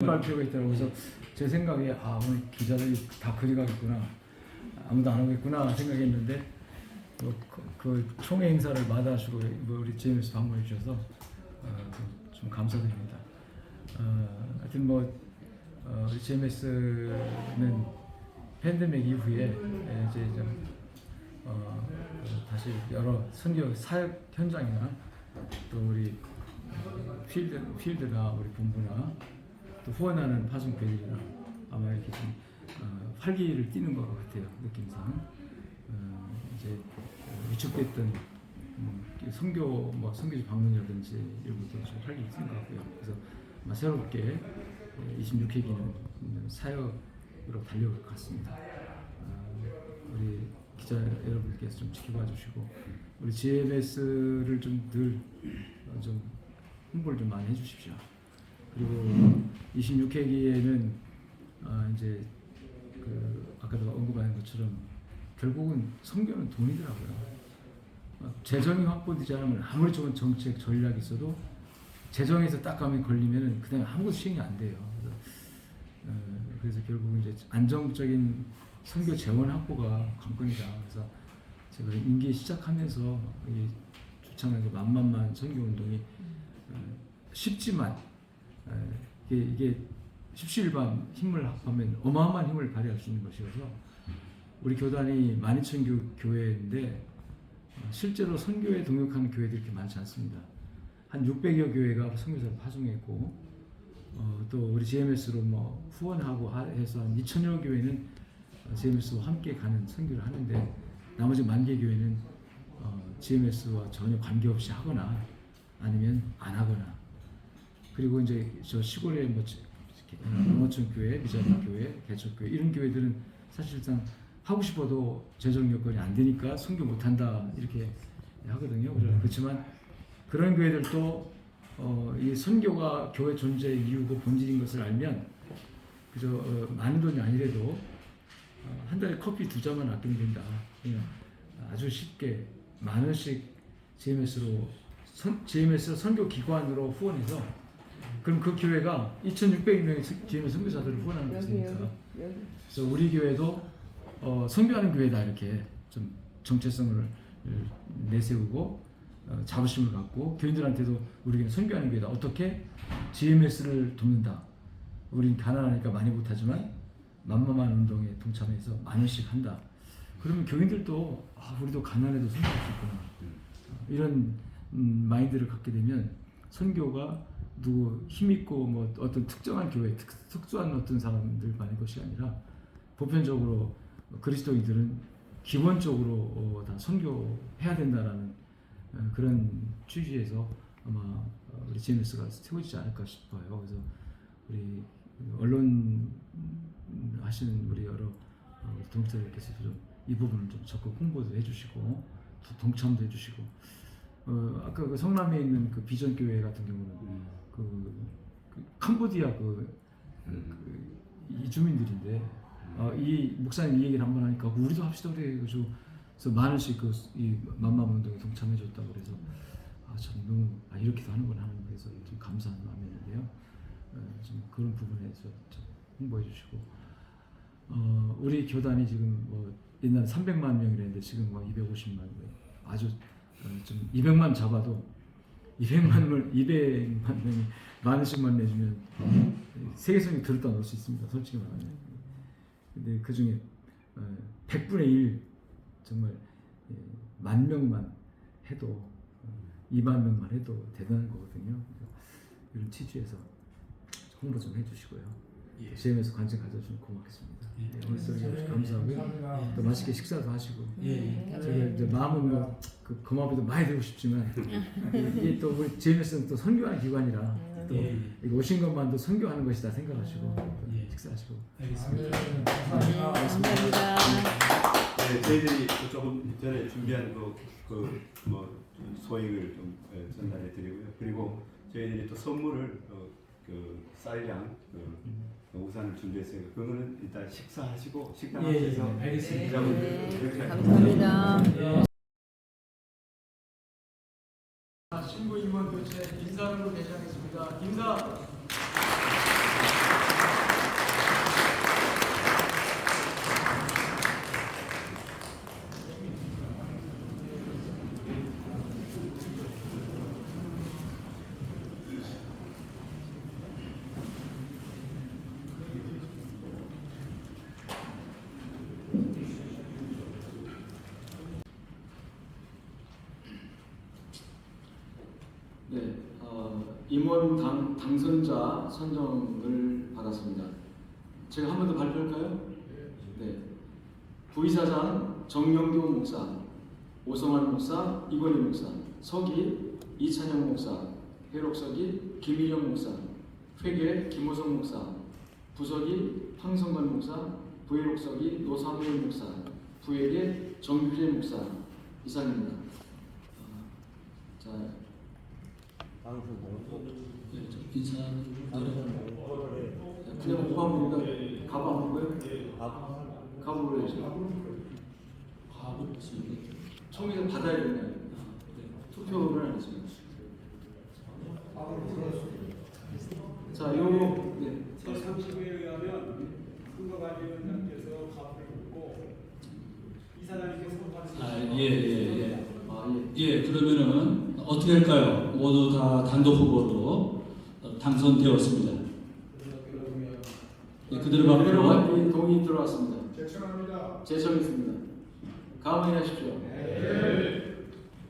발표가 있더라고요. 그래서 제 생각에 오늘 기자들이 다 그리가겠구나, 아무도 안 오겠구나 생각했는데 그 총회 행사를 마다하시고 우리 JMS 방문해 주셔서 좀 감사드립니다. 하여튼 우리 JMS는 팬데믹 이후에 이제 좀 다시 여러 선교 사역 현장이나 또 우리 필드나 우리 본부나 또 후원하는 파송교회들이나 아마 이렇게 좀 활기를 띠는 것 같아요. 느낌상 이제 위축됐던 선교지 방문이라든지 이런 것도 좀 활기를 띠는 것 같고요. 그래서 아마 새롭게 26회기는 사역으로 달려올 것 같습니다. 우리 기자 여러분께서 좀 지켜봐 주시고 우리 GMS를 좀 늘 좀 홍보를 좀 많이 해주십시오. 그리고 26회기에는 이제 아까도 언급한 것처럼 결국은 선교는 돈이더라고요. 재정이 확보되지 않으면 아무리 좋은 정책 전략이 있어도 재정에서 딱 감이 걸리면은 그다음에 아무것도 시행이 안 돼요. 그래서 결국은 이제 안정적인 선교 재원 확보가 관건이다. 그래서 제가 임기 시작하면서 주창하게 만만만 선교 운동이 쉽지만 이게 십시일반 힘을 합하면 어마어마한 힘을 발휘할 수 있는 것이어서 우리 교단이 12,000교 교회인데 실제로 선교에 동역하는 교회들이 그렇게 많지 않습니다. 한 600여 교회가 선교사를 파송했고 또 우리 GMS로 후원하고 해서 한 2,000여 교회는 GMS와 함께 가는 선교를 하는데 나머지 10,000개 교회는 GMS와 전혀 관계없이 하거나 아니면 안 하거나 그리고 이제 저 시골에 농어촌 교회, 미자립 교회, 개척 교회 이런 교회들은 사실상 하고 싶어도 재정 여건이 안 되니까 선교 못 한다 이렇게 하거든요. 그렇지만 그런 교회들도 이 선교가 교회 존재의 이유고 본질인 것을 알면 그저 많은 돈이 아니래도 한 달에 커피 2잔만 아끼면 된다. 그냥 아주 쉽게 10,000원씩 GMS 선교 기관으로 후원해서 그럼 그 교회가 2,600명의 GMS 선교사들을 후원하는 것이니까 그래서 우리 교회도 선교하는 교회다 이렇게 좀 정체성을 내세우고 자부심을 갖고 교인들한테도 우리는 선교하는 교회다. 어떻게 GMS를 돕는다. 우린 가난하니까 많이 못하지만 만만한 운동에 동참해서 10,000원씩 한다. 그러면 교인들도 우리도 가난해도 선교할 수 있구나. 이런 마인드를 갖게 되면 선교가 누구 힘있고 어떤 특정한 교회, 특수한 어떤 사람들만의 것이 아니라 보편적으로 그리스도인들은 기본적으로 다 선교해야 된다라는 그런 취지에서 아마 우리 GMS가 세워지지 않을까 싶어요. 그래서 우리 언론 하시는 우리 여러 동역자들께서 좀 이 부분을 좀 적극 홍보도 해주시고 동참도 해주시고 아까 그 성남에 있는 그 비전 교회 같은 경우는 그 캄보디아 이주민들인데 이 목사님 이 얘기를 한번 하니까 우리도 합시다 그래. 그래서 10,000원씩 이 만만 운동에 동참해줬다고 그래서 참 너무 이렇게도 하는구나 하는 그래서 좀 감사한 마음이었는데요. 좀 그런 부분에서 좀 홍보해주시고 우리 교단이 지금 옛날 300만 명이랬는데 지금 250만 명 아주 좀 200만 잡아도 200만 명이 10,000원씩만 내주면 세계성이 들었다 놓을 수 있습니다. 솔직히 말하면. 근데 그 중에 100분의 1 정말 10,000명만 해도 20,000명만 해도 대단한 거거든요. 이런 취지에서 홍보 좀 해주시고요. GM에서 관심 가져주면 고맙겠습니다. 오늘 감사하고요. 또 맛있게 식사도 하시고. 제가 이제 마음은 그 마음에도 많이 되고 싶지만 이게 또 우리 GMS는 또 선교하는 기관이라 또 이거 오신 것만도 선교하는 것이다 생각하시고 식사하시고. 알겠습니다. 감사합니다. 네, 저희들이 조금 전에 준비한 소액을 좀 전달해 드리고요. 그리고 저희들이 또 선물을 쌀량 우산을 준비했으니까 그거는 일단 식사하시고 식당하셔서 알겠습니다. 감사합니다. 신부 임원 교체 인사로 대장했습니다. 인사. 임원 당선자 선정을 받았습니다. 제가 한 번 더 발표할까요? 네. 부이사장 정영교 목사, 오성환 목사, 이건희 목사, 서기 이찬영 목사, 회록서기 김일영 목사, 회계 김호성 목사, 부서기 황성관 목사, 부회록서기 노사무엘 목사, 부회계 정규재 목사 이상입니다. 자, 인사는 그냥 오빠입니다. 가부 안 보고요? 가부를 해야죠. 가부 청에서 받아야 되나요? 투표를 안 했습니다. 자, 요 네. 제30에 의하면 선거관리위원장께서 가부를 묻고 이사장님께서 선거하는 예. 아, 예. 예, 그러면은 어떻게 할까요? 모두 다 단독 후보로 당선되었습니다. 예, 그대로 그대로 받고 동의 들어왔습니다. 제청합니다. 제청했습니다. 감사하십시오.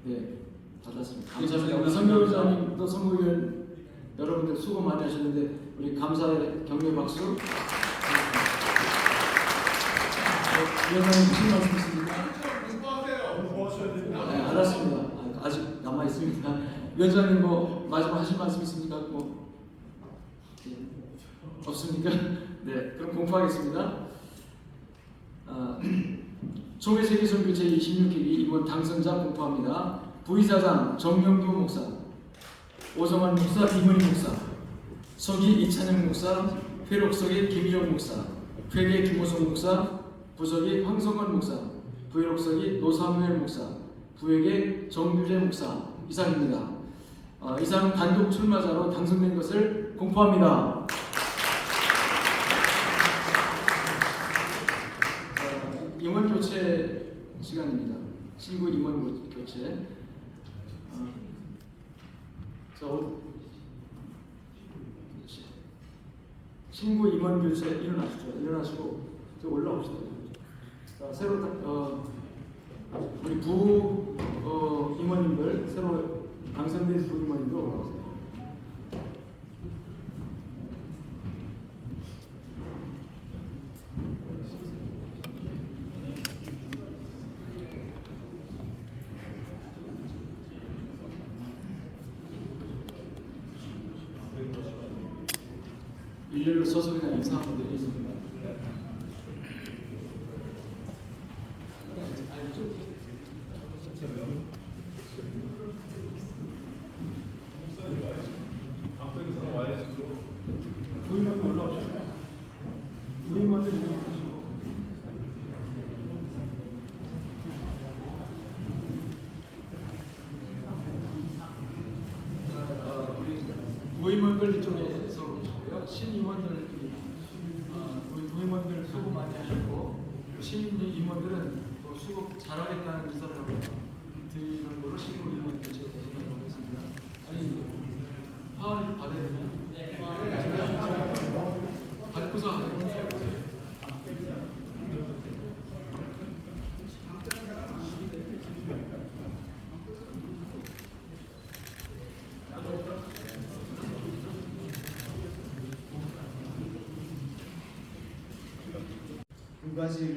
네, 받았습니다. 감사합니다. 우리 선교사님도 선거위원 여러분들 수고 많이 하셨는데 우리 감사의 격려 박수. 위원장님 무슨 말씀 있습니까? 공부하셔야 됩니다. 네, 알았습니다. 아직 남아 있습니다. 위원장님 뭐 마지막 하실 말씀 있습니까? 뭐 예. 없습니까? 네, 그럼 공포하겠습니다. 총회 세계선교 제26회기 이번 당선자 공포합니다. 부이사장 정영규 목사, 오성환 목사, 이문희 목사, 서기 이찬영 목사, 회록서기 김일영 목사, 회계 김호성 목사, 부서기 황성관 목사, 부회록서기 노사무엘 목사, 부회계 정규재 목사 이상입니다. 이상 단독 출마자로 당선된 것을 공포합니다. 임원 교체 시간입니다. 신고 임원 교체. 신고 임원 교체 일어나시죠. 일어나시고 올라오시죠. 자, 새로 우리 부 임원님들 새로 당선된 부 임원님들 올라오세요. 일렬로 서서 그냥 인사하면 되겠습니다. 부임만 올라오시고 부임만들 올라오시고 부임원들 이쪽에서 오시고요. 신임원들 우리 부임원들 수고 많이 하셨고 신임원들은 수고 잘하겠다는 의사를 드리는 거로 신고 임원 교체 진행하겠습니다. 아니 화를 받아야 되나요? 받고서 하세요. 두 가지를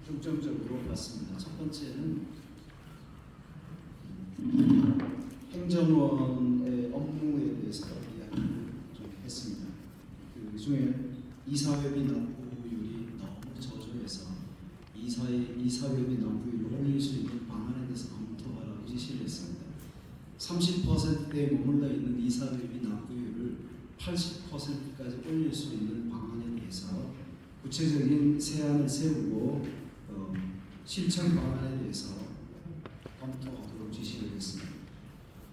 중점적으로 봤습니다. 첫 번째는 행정원의 업무에 대해서 이야기를 좀 했습니다. 그 중에 이사회비 납부율이 너무 저조해서 이사회비 납부율을 올릴 수 있는 방안에 대해서 검토하라고 지시를 했습니다. 30%대에 머물러 있는 이사회비 납부율을 80%까지 올릴 수 있는 방안에 대해서 구체적인 세안을 세우고 실천 방안에 대해서 검토하도록 지시를 했습니다.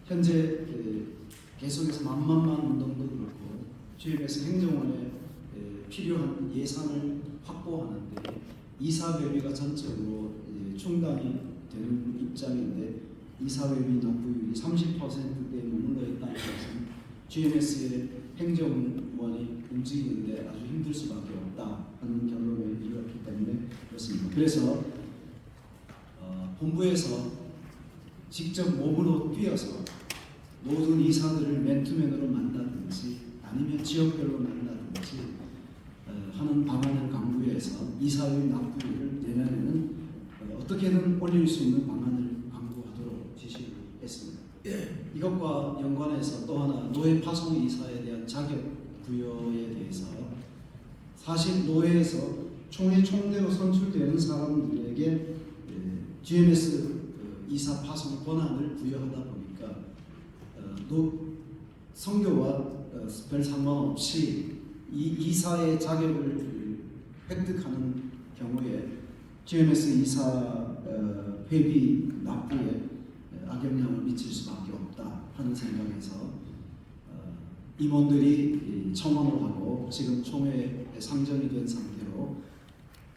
현재 계속해서 만만만 운동도 그렇고 GMS 행정원에 필요한 예산을 확보하는데 이사회비가 전적으로 충당이 되는 입장인데 이사회비 납부율이 30%대에 머물러 있다는 것은 GMS의 행정원이 움직이는데 아주 힘들 수밖에 없다 하는 결론에 이르렀기 때문에 그렇습니다. 그래서 본부에서 직접 몸으로 뛰어서 모든 이사들을 맨투맨으로 만나든지 아니면 지역별로 만나든지 하는 방안을 강구해서 이사회 납부율을 내년에는 어떻게든 올릴 수 있는 방안을 강구하도록 지시를 했습니다. 이것과 연관해서 또 하나 노예 파송 이사에 대한 자격 부여에 대해서 사실 노예에서 총회 총대로 선출되는 사람들에게 GMS 이사 파송 권한을 부여하다 보니까 선교와 별 상관없이 이 이사의 자격을 획득하는 경우에 GMS 이사 회비 납부에 악영향을 미칠 수밖에 없다 하는 생각에서 임원들이 청원을 하고 지금 총회에 상정이 된 상태로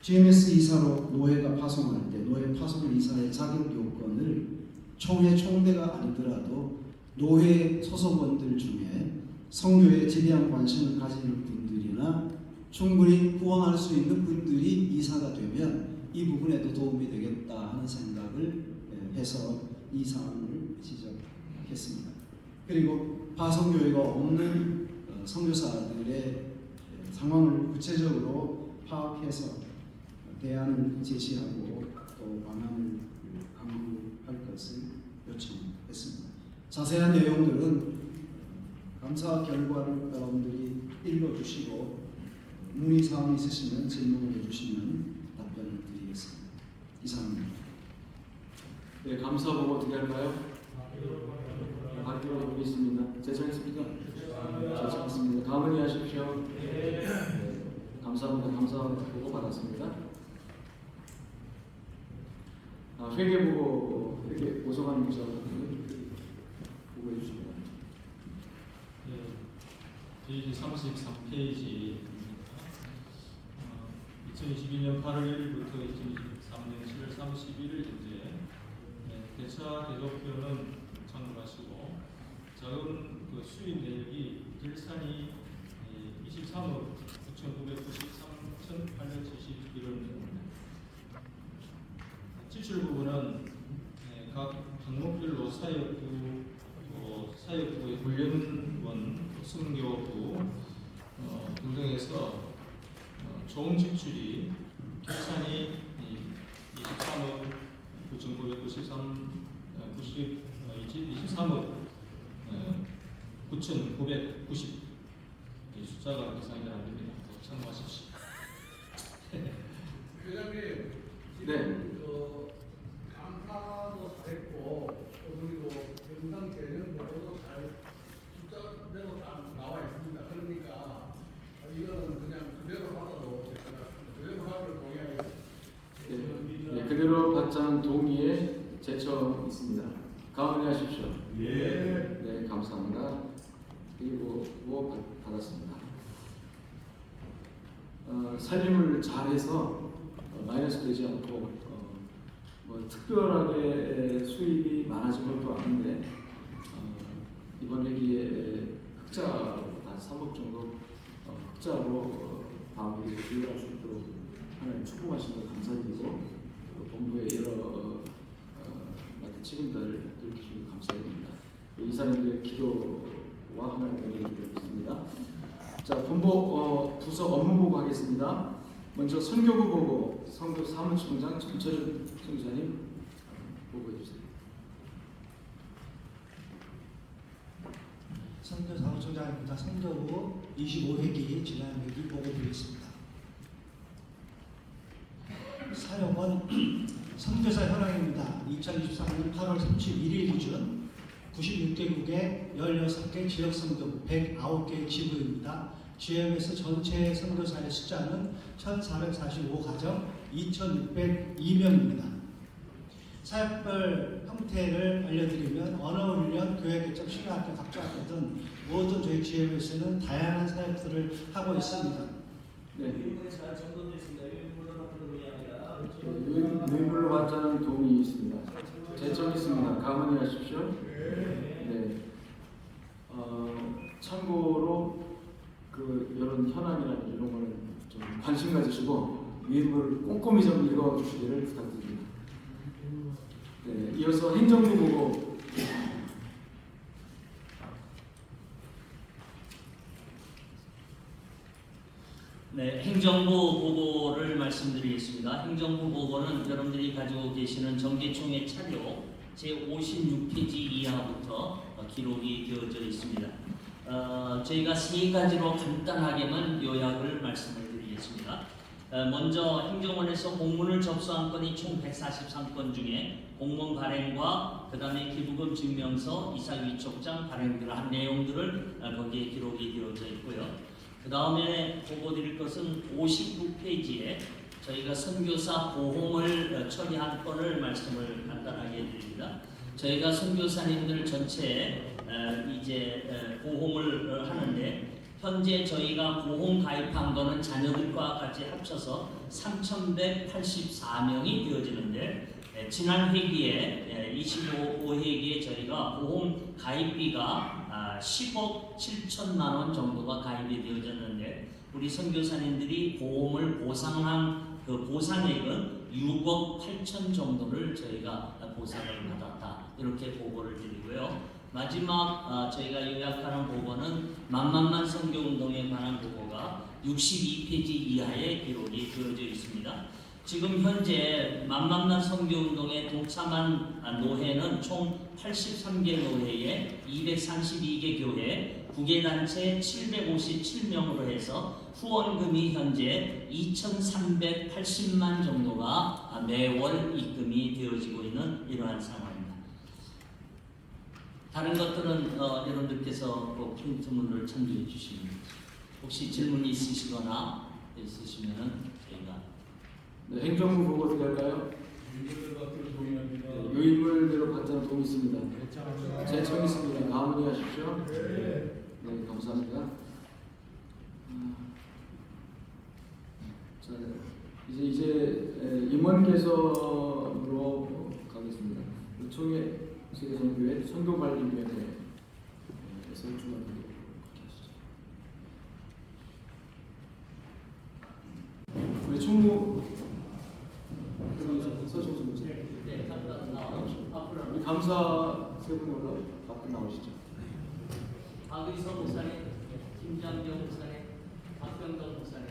GMS 이사로 노예가 파송할 때 노예 파송 이사의 자격 요건을 총회 총대가 아니더라도 노회 소속원들 중에 선교에 지대한 관심을 가지는 분들이나 충분히 후원할 수 있는 분들이 이사가 되면 이 부분에도 도움이 되겠다 하는 생각을 해서 이 사항을 지적했습니다. 그리고 파송교회가 없는 선교사들의 상황을 구체적으로 파악해서 대안을 제시하고 또 방안을 강구할 것을 요청했습니다. 자세한 내용들은 감사 결과를 여러분들이 읽어주시고 문의사항이 있으시면 질문을 해주시면 답변을 드리겠습니다. 이상입니다. 네, 감사 보고 어떻게 할까요? 받기로 하겠습니다. 제청했습니까? 제청했습니다. 가문이 하십시오. 네, 감사합니다. 감사 보고 받았습니다. 회계 보고 회계 오성환 목사 보고해 주십니다. 페이지 33페이지 2022년 8월 1일부터 2023년 7월 31일 현재 대차 대조표는 참고하시고 자금 수입 내역이 결산이 23억 9,993,871원입니다. 지출 부분은 각 항목별로 사역부의 훈련원, 선교부 등등해서 총 지출이 결산이 23억 9,990 숫자가 계산이 안 됩니다. 참고하십시오. 회장님, 네. 감사도 잘했고 그리고 영상 개념도 잘 숫자대로 딱 나와 있습니다. 그러니까 이거는 그냥 그대로 받아도 될 것 같습니다. 그대로 받을 동의하겠습니다. 네, 그대로 받자는 동의에 제청 있습니다. 가문이 하십시오. 예. 네, 감사합니다. 그리고 받았습니다. 살림을 잘해서 마이너스 되지 않고 뭐 특별하게 수입이 많아진 것도 아닌데 이번 회기에 흑자로 한 3억 정도 흑자로 마무리 조율할 수 있도록 하나님 축복하신 것 감사드리고 본부의 여러 책임자를 들으시고 감사드립니다. 이사님들의 기도와 하나님 드리겠습니다. 자, 본부 부서 업무 보고 하겠습니다. 먼저 선교부 보고 선교 사무총장 전철은 총장님 보고해 주세요. 선교 사무총장입니다. 선교부 25회기 지난 회기 보고 드리겠습니다. 사역은 선교사 현황입니다. 2023년 8월 31일 기준 96개국의 16개 지역 선교부 109개 지부입니다. GMS 전체 선교사의 숫자는 1,445가정 2,602명입니다. 사역별 형태를 알려드리면 언어훈련, 교회개척, 신학교, 각자학교 등 모든 저희 GMS는 다양한 사역들을 하고 있습니다. 네. 유인물로 받자는 동의 있습니다. 제청 있습니다. 가문이 하십시오. 네. 참고로 이런 현황이나 이런 거는 좀 관심 가지시고 유인물을 꼼꼼히 좀 읽어주시기를 부탁드립니다. 네. 이어서 행정부 보고 네, 행정부 보고를 말씀드리겠습니다. 행정부 보고는 여러분들이 가지고 계시는 정계총회 차료 제56페이지 이하부터 기록이 되어져 있습니다. 저희가 세 가지로 간단하게만 요약을 말씀을 드리겠습니다. 먼저 행정원에서 공문을 접수한 건이 총 143건 중에 공문 발행과 그 다음에 기부금 증명서, 이사위촉장 발행들을 한 내용들을 거기에 기록이 되어져 있고요. 그 다음에 보고 드릴 것은 59페이지에 저희가 선교사 보험을 처리한 건을 말씀을 간단하게 드립니다. 저희가 선교사님들 전체 이제 보험을 하는데 현재 저희가 보험 가입한 거는 자녀들과 같이 합쳐서 3,184명이 되어지는데 지난 회기에 25회기에 저희가 보험 가입비가 10억 7천만 원 정도가 가입이 되어졌는데 우리 선교사님들이 보험을 보상한 그 보상액은 6억 8천 정도를 저희가 보상을 받았다 이렇게 보고를 드리고요. 마지막 저희가 요약하는 보고는 만만만 선교운동에 관한 보고가 62페이지 이하의 기록이 되어져 있습니다. 지금 현재 만만만 선교운동에 동참한 노회는 총 83개 노회에 232개 교회, 9개 단체 757명으로 해서 후원금이 현재 2,380만 정도가 매월 입금이 되어지고 있는 이러한 상황입니다. 다른 것들은 여러분들께서 프린트문을 참조해 주시면 혹시 질문이 있으시거나 있으시면 저희가 네, 행정부 보고 어떻게 할까요? 요인물대로 받자는 도움이 있습니다. 제청 있습니다. 가문이 하십시오. 네, 감사합니다. 자, 이제 임원 개선으로 가겠습니다. 총회 세계선교회 선교관리위원회에서 주관하도록 하시죠. 우리 총무 서정수 목사. 네, 앞으로 우리 감사 세 분 올라 앞으로 나오시죠. 박의성 목사님, 김장경 목사님, 박병덕 목사님.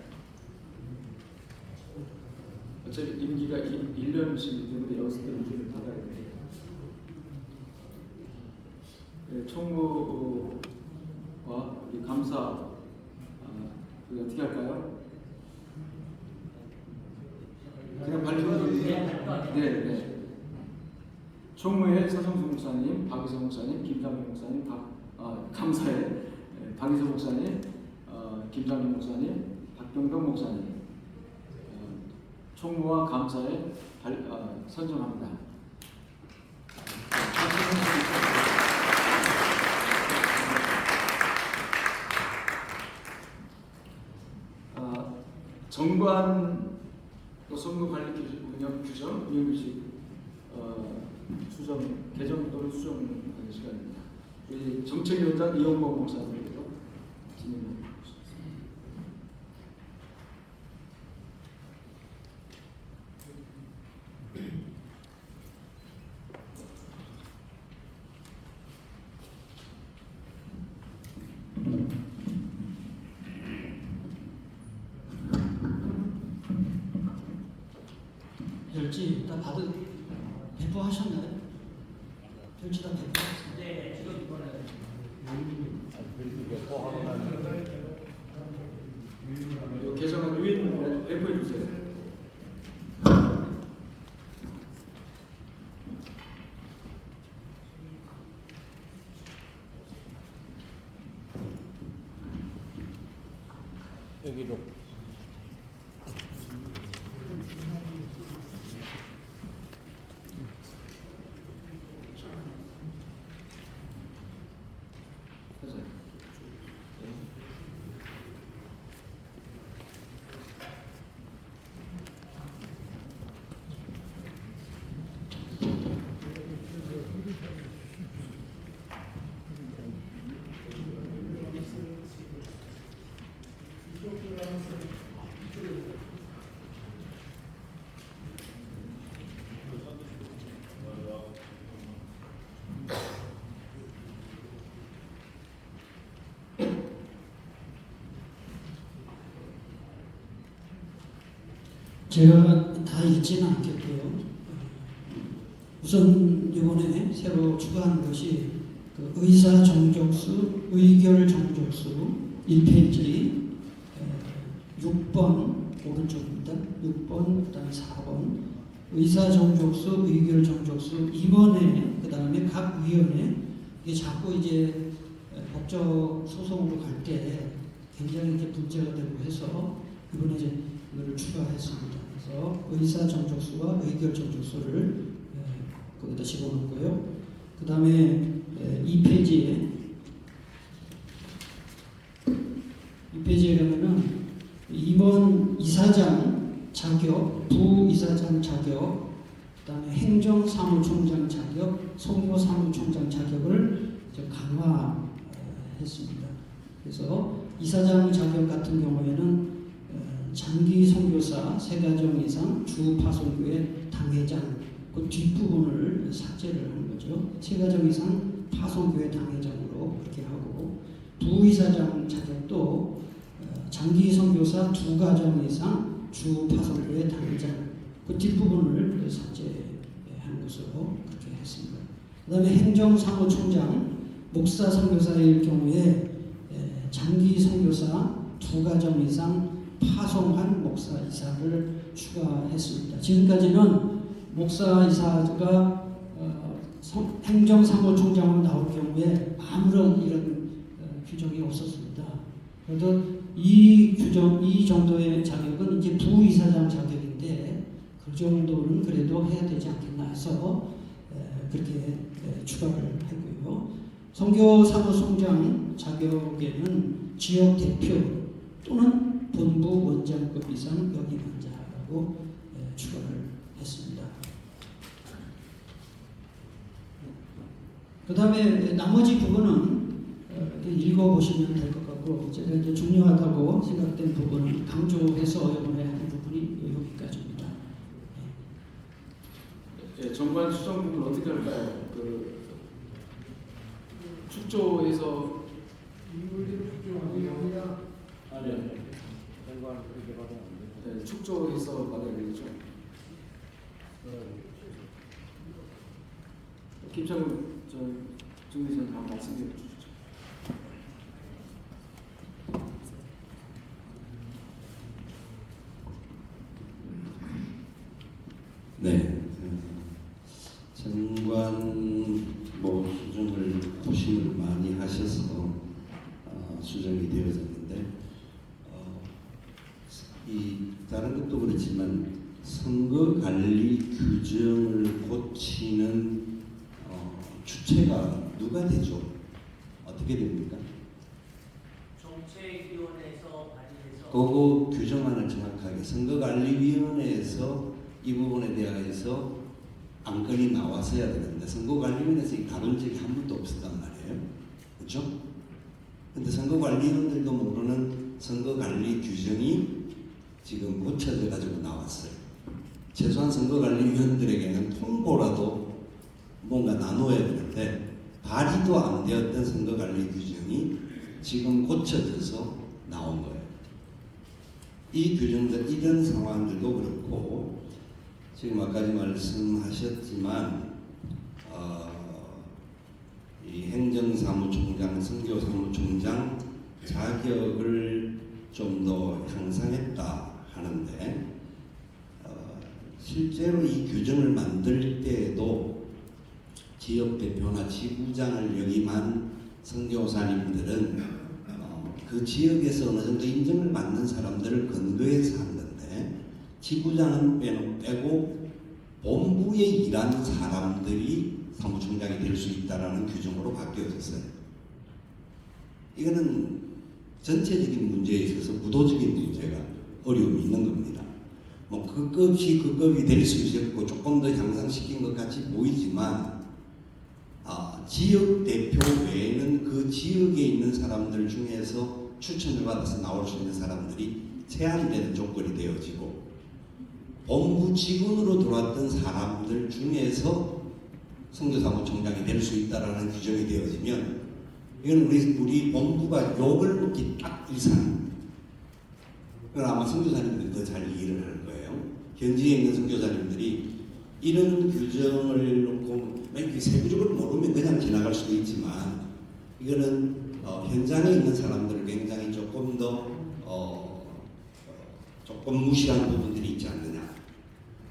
어차피 임기가 1년씩이기 때문에 여기서 임기를 받아야 돼요. 네, 총무와 우리 감사 우리 어떻게 할까요? 그냥 발표드리면 네. 총무회 서정수 목사님, 박의성 목사님, 김장경 목사님, 감사회 박의성 목사님, 김장경 목사님, 박병덕 목사님 총무와 감사에 선정합니다. 정관 선거관리 운영 규정, 위원규칙 수정, 개정 또는 수정하는 시간입니다. 우리 정책위원장 이영범 목사님께서 진행해 주시겠습니다. 별지 다 배포하셨나요? 별지 다 배포하셨나요? 네, 지금 이번에 개정안 위원을 배포해 주세요. 여기로. 제가 다 읽지는 않겠고요. 우선 이번에 새로 추가한 것이 그 의사 정족수, 의결 정족수 1페이지 6번 오른쪽입니다. 6번, 그다음에 4번 의사 정족수, 의결 정족수 2번에 그다음에 각 위원회 이게 자꾸 이제 법적 소송으로 갈 때 굉장히 이제 문제가 되고 해서 이번에 이제 이거를 추가했습니다. 그래서 의사 정족수와 의결 정족수를 거기다 집어넣고요. 그 다음에 2페이지에 가면은 2번 이사장 자격, 부이사장 자격, 그 다음에 행정사무총장 자격, 선교사무총장 자격을 이제 강화했습니다. 그래서 이사장 자격 같은 경우에는 장기 선교사 3가정 이상 주 파송교회 당회장 그 뒷부분을 삭제를 하는 거죠. 3가정 이상 파송교회 당회장으로 그렇게 하고 부이사장 자격도 장기 선교사 2가정 이상 주 파송교회 당회장 그 뒷부분을 삭제한 것으로 그렇게 했습니다. 그 다음에 행정사무총장 목사 선교사일 경우에 장기 선교사 2가정 이상 파송한 목사 이사를 추가했습니다. 지금까지는 목사 이사가 행정사무총장으로 나올 경우에 아무런 이런 규정이 없었습니다. 그래도 이 정도의 자격은 이제 부이사장 자격인데 그 정도는 그래도 해야 되지 않겠나 해서 그렇게 추가를 했고요. 선교사무총장 자격에는 지역 대표 또는 본부 원장급 이상 역임환자라고 추가를 했습니다. 그 다음에 나머지 부분은 읽어보시면 될 것 같고 제가 이제 중요하다고 생각된 부분을 강조해서 이번에 한 부분이 여기까지입니다. 예, 정관 수정 부분 어떻게 할까요? 그 축조에서 네, 축조에서 받아야 되겠죠. 김창훈 정의사님 한번 말씀해 주시죠. 네, 정관 수정을 고심을 많이 하셔서 수정이 되어졌는데 이 다른 것도 그렇지만 선거관리 규정을 고치는 주체가 누가 되죠? 어떻게 됩니까? 정책위원회에서 발의해서 그거 규정안을 정확하게 선거관리위원회에서 이 부분에 대해서 안건이 나왔어야 되는데 선거관리위원회에서 다룬 적이 한 번도 없었단 말이에요. 그렇죠? 근데 선거관리위원들도 모르는 선거관리 규정이 지금 고쳐져 가지고 나왔어요. 최소한 선거관리위원들에게는 통보라도 뭔가 나눠야 되는데 발의도 안 되었던 선거관리 규정이 지금 고쳐져서 나온 거예요. 이 규정들, 이런 상황들도 그렇고 지금 아까지 말씀하셨지만 이 행정사무총장, 선교사무총장 자격을 좀 더 향상했다 하는데 실제로 이 규정을 만들 때에도 지역대표나 지구장을 역임한 선교사님들은 그 지역에서 어느 정도 인정을 받는 사람들을 근거해서 한 건데 지구장은 빼고 본부에 일하는 사람들이 사무총장이 될 수 있다는 규정으로 바뀌어졌어요. 이거는 전체적인 문제에 있어서 구도적인 문제가 어려움이 있는 겁니다. 그 급이 될 수 있었고 조금 더 향상시킨 것 같이 보이지만 지역 대표 외에는 그 지역에 있는 사람들 중에서 추천을 받아서 나올 수 있는 사람들이 제한되는 조건이 되어지고 본부 직원으로 들어왔던 사람들 중에서 선교사무총장이 될 수 있다라는 규정이 되어지면 이건 우리 본부가 욕을 먹기 딱 이상. 그건 아마 선교사님들이 더 잘 이해를 할 거예요. 현지에 있는 선교사님들이 이런 규정을 놓고 이렇게 세부적으로 모르면 그냥 지나갈 수도 있지만 이거는 현장에 있는 사람들을 굉장히 조금 더 조금 무시한 부분들이 있지 않느냐.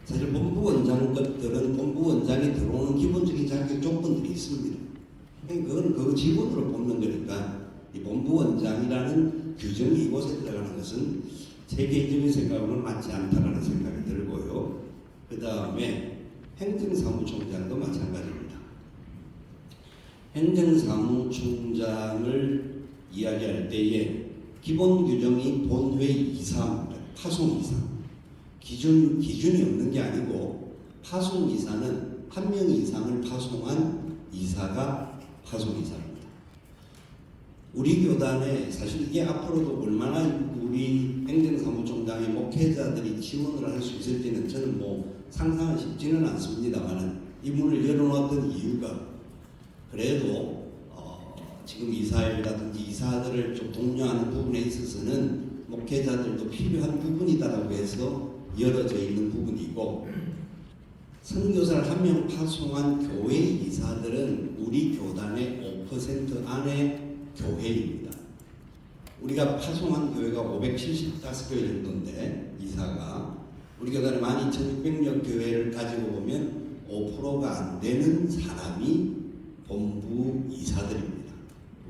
사실 본부 원장 것들은 본부 원장이 들어오는 기본적인 자격 조건들이 있습니다. 그건 그 직원으로 뽑는 거니까 이 본부 원장이라는 규정이 이곳에 들어가는 것은 제 개인적인 생각으로는 맞지 않다라는 생각이 들고요. 그 다음에 행정사무총장도 마찬가지입니다. 행정사무총장을 이야기할 때에 기본 규정이 본회 이사입니다. 파송 이사. 기준이 없는 게 아니고 파송 이사는 한 명 이상을 파송한 이사가 파송 이사입니다. 우리 교단에 사실 이게 앞으로도 얼마나 우리 행정사무총장의 목회자들이 지원을 할 수 있을지는 저는 뭐 상상은 쉽지는 않습니다만은 이 문을 열어놓았던 이유가 그래도 지금 이사회라든지 이사들을 좀 독려하는 부분에 있어서는 목회자들도 필요한 부분이다라고 해서 열어져 있는 부분이고 선교사를 한 명 파송한 교회 이사들은 우리 교단의 5% 안의 교회입니다. 우리가 파송한 교회가 575교회 정도인데 이사가 우리 교단의 12,600여 교회를 가지고 보면 5%가 안 되는 사람이 본부 이사들입니다.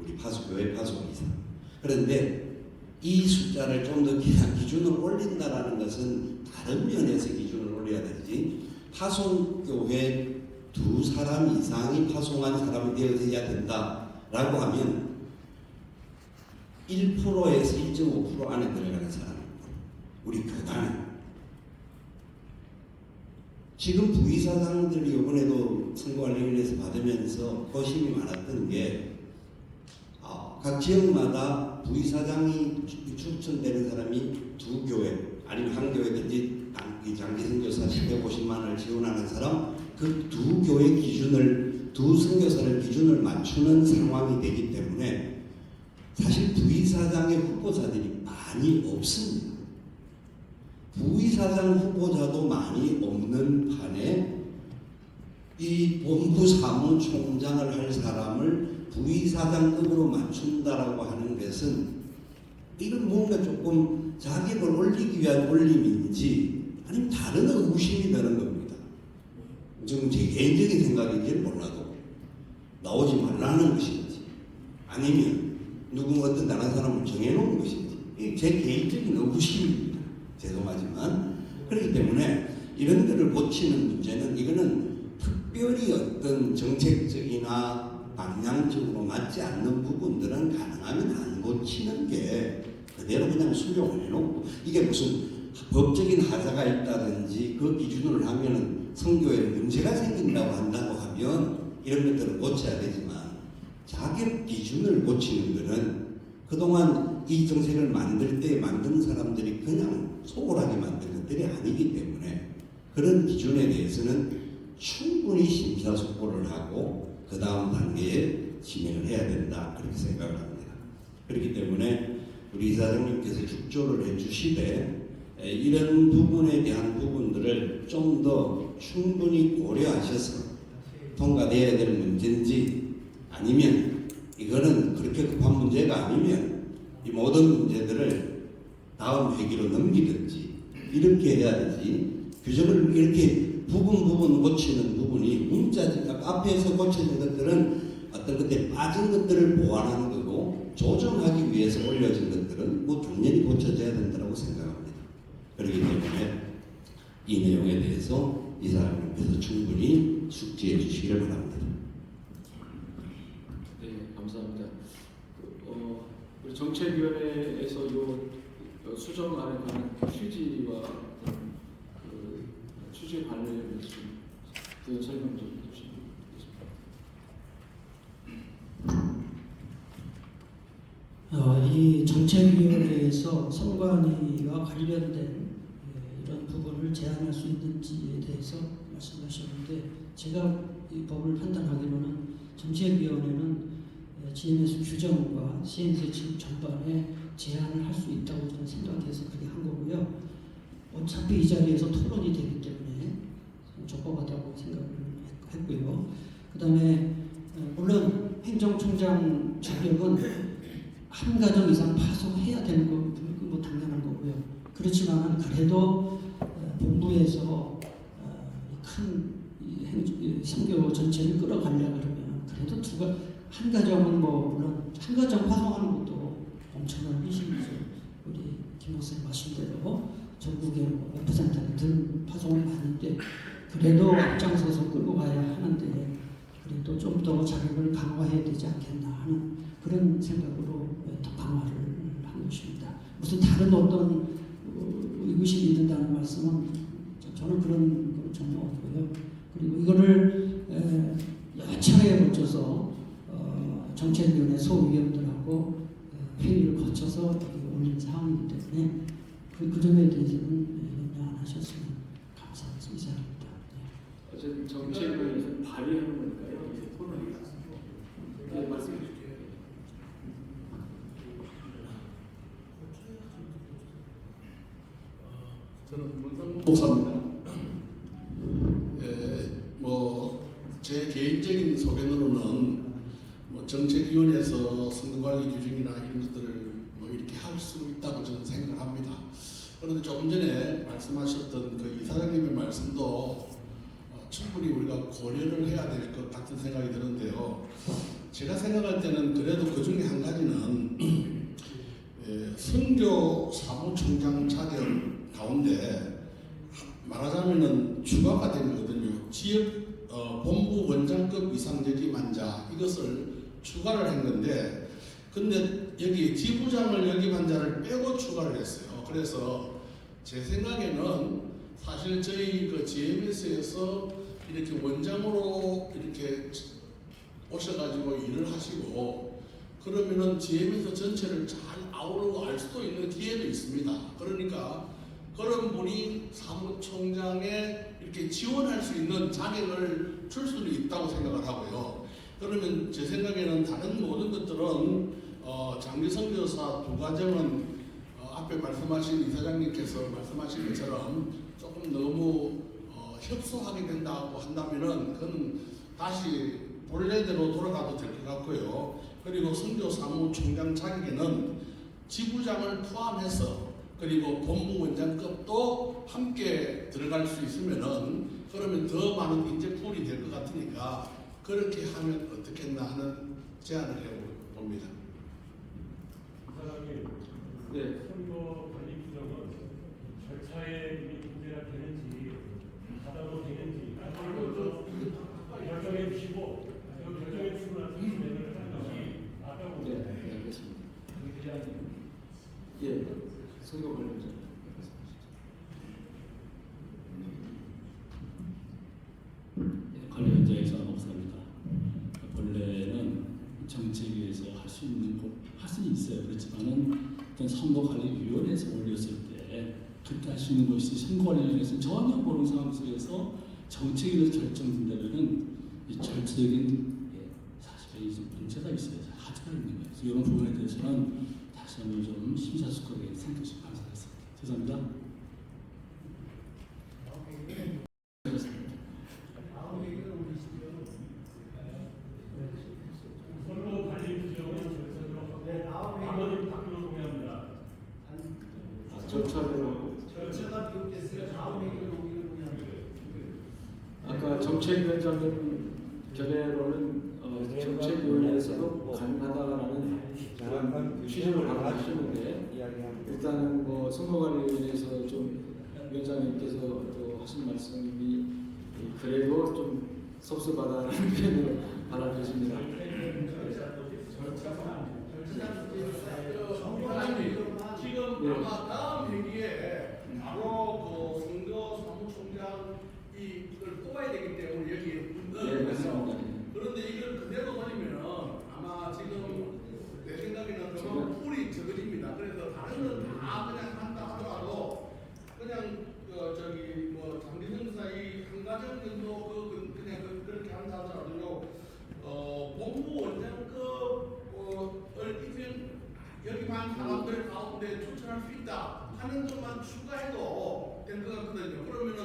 우리 교회 파송 이사. 그런데 이 숫자를 좀 더 기준을 올린다라는 것은 다른 면에서 기준을 올려야 되지 파송교회 2사람 이상이 파송한 사람이 되어야 된다라고 하면 1%에서 1.5% 안에 들어가는 사람입니다. 우리 교단에. 지금 부의사장들이 이번에도 선거관리위원회에서 받으면서 고심이 많았던 게 각 지역마다 부의사장이 추천되는 사람이 2교회 아니면 한 교회든지 장기선교사 150만 원을 지원하는 사람 그 2교회 기준을 2선교사를 기준을 맞추는 상황이 되기 때문에 사실 부의사장의 후보자들이 많이 없습니다. 부의사장 후보자도 많이 없는 판에 이 본부 사무총장을 할 사람을 부의사장급으로 맞춘다라고 하는 것은 이건 뭔가 조금 자격을 올리기 위한 올림인지 아니면 다른 의구심이 드는 겁니다. 지금 제 개인적인 생각인지 몰라도 나오지 말라는 것인지 아니면 누군가 어떤 다른 사람을 정해놓은 것인지 제 개인적인 의구심입니다. 죄송하지만 그렇기 때문에 이런 것을 고치는 문제는 이거는 특별히 어떤 정책적이나 방향적으로 맞지 않는 부분들은 가능하면 안 고치는 게 그대로 그냥 수용을 해놓고 이게 무슨 법적인 하자가 있다든지 그 기준을 하면은 선교에 문제가 생긴다고 한다고 하면 이런 것들을 고쳐야 되지만 자격 기준을 고치는 것은 그동안 이 정책을 만들 때 만든 사람들이 그냥 소홀하게 만든 것들이 아니기 때문에 그런 기준에 대해서는 충분히 심사숙고를 하고 그 다음 단계에 진행을 해야 된다 그렇게 생각을 합니다. 그렇기 때문에 우리 이사장님께서 축조를 해주시되 이런 부분에 대한 부분들을 좀 더 충분히 고려하셔서 통과되어야 될 문제인지 아니면 이거는 그렇게 급한 문제가 아니면 이 모든 문제들을 다음 회기로 넘기든지 이렇게 해야 되지 규정을 이렇게 부분 고치는 부분이 문자적 앞에서 고치는 것들은 어떤 것들이 빠진 것들을 보완하는 거고 조정하기 위해서 올려진 것들은 뭐 당연히 고쳐져야 된다고 생각합니다. 그렇기 때문에 이 내용에 대해서 이사님께서 충분히 숙지해 주시기를 바랍니다. 네, 감사합니다. 우리 정책위원회에서 요 수정안에 관한 취지와 그 취지 관련해서 좀 부연 설명 좀 해주시면 되겠습니다. 이 정책위원회에서 선관위와 관련된 이런 부분을 제안할 수 있는지에 대해서 말씀하셨는데 제가 이 법을 판단하기로는 정책위원회는 GMS 규정과 CNC 전반에 제안을 할 수 있다고 저는 생각해서 그렇게 한 거고요. 어차피 이 자리에서 토론이 되기 때문에 적법하다고 생각을 했고요. 그 다음에 물론 행정총장 자격은 한 가정 이상 파송해야 되는 거 뭐 당연한 거고요. 그렇지만 그래도 본부에서 큰 선교 전체를 끌어가려고 그러면 그래도 한 가정은 뭐 물론 한 가정 파송하는 것도 엄청난 비심이죠. 우리 김 목사님 말씀대로 전국에 몇 퍼센트는 늘 파송을 하는데 그래도 앞장서서 끌고 가야 하는데 그래도 좀 더 자격을 강화해야 되지 않겠나 하는 그런 생각으로 더 강화를 한 것입니다. 무슨 다른 어떤 의구심이 있는다는 말씀은 저는 그런 건 전혀 없고요. 그리고 이거를 여러 차례에 걸쳐서 정책위원회 소위원들하고 회의를 거쳐서 여기 올린 사항이기 때문에 그 점에 대해서는 염려 안 하셨으면 감사합니다. 어쨌든 정책위원회에서 발의하는 거니까요. 이제 토론이 네, 말씀해 주세요. 저는 문상 목사입니다. 제 개인적인 소견으로는 정책위원회에서 선거관리 규정이나 이런 것들을 이렇게 할 수 있다고 저는 생각합니다. 그런데 조금 전에 말씀하셨던 그 이사장님의 말씀도 충분히 우리가 고려를 해야 될 것 같은 생각이 드는데요. 제가 생각할 때는 그래도 그 중에 한 가지는 선교 사무총장 자격 가운데 말하자면은 추가가 된 거거든요. 지역 본부 원장급 이상 역임환자 이것을 추가를 한 건데, 근데 여기 지부장을 역임한 자를 빼고 추가를 했어요. 그래서 제 생각에는 사실 저희 그 GMS에서 이렇게 원장으로 이렇게 오셔가지고 일을 하시고 그러면은 GMS 전체를 잘 아우르고 알 수도 있는 기회도 있습니다. 그러니까 그런 분이 사무총장에 이렇게 지원할 수 있는 자격을 줄 수도 있다고 생각을 하고요. 그러면 제 생각에는 다른 모든 것들은 장기 선교사 두 과정은 앞에 말씀하신 이사장님께서 말씀하신 것처럼 조금 너무 협소하게 된다고 한다면은 그건 다시 본래대로 돌아가도 될 것 같고요. 그리고 선교사무총장 자격에는 지부장을 포함해서 그리고 본부 원장급도 함께 들어갈 수 있으면은 그러면 더 많은 인재풀이 될 것 같으니까 그렇게 하면 어떻겠나 하는 제안을 해봅니다. 사장님, 네. 선거 관리 규정은 절차에 문제가 되는지 하다도 되는지 결정해 주시고 결정해 주시고 나서 진행을 하는 것이 맞다고. 네, 알겠습니다. 예, 선거 관련자. 관련자에서 목사입니다. 본래는 정책위에서 할 수 있는 할 수는 있어요. 그렇지만은 어떤 선거관리위원회에서 올렸을 때 그때 할 수 있는 것이 선거관리위원회에서 전혀 모르는 상황 속에서 정책위에서 결정된다면은 이 절차적인 사실에 좀 문제가 있어요. 하자가 있는 거예요. 그래서 이런 부분에 대해서는 다시 한번 좀 심사숙고하게 생각해 감사하겠습니다. 죄송합니다. 선거 관리 규정은 아버님 바꾸는 동의합니다. 절차대로. 절차가 비롯됐으니까 다음 얘기를 오기를 동의합니다. 아까 정책위원장님 견해로는 정책위원회에서도 가능하다라는 그런 취지를 하시는데 일단은 뭐 선거관리위원회에서 좀 위원장님께서 또 하신 말씀이 그래도 좀 섭섭하다는 표현을 바라겠습니다. 지금 아마 다음 회기에 바로 그 선거 사무총장이 이걸 뽑아야 되기 때문에 여기 넣어요. 그런데 이걸 그대로 버리면은 아마 지금 내 생각에는 그만 풀이 적어집니다. 그래서 다른 건 다 그냥 한다 하더라도 그냥 저기 뭐 장기선사의 한 가정 정도 그냥 그렇게 한다 하더라도요. 본부 원장급을 여기만 사람들 가운데 추천할 수 있다 하는 것만 추가해도 될 것 같거든요. 그러면은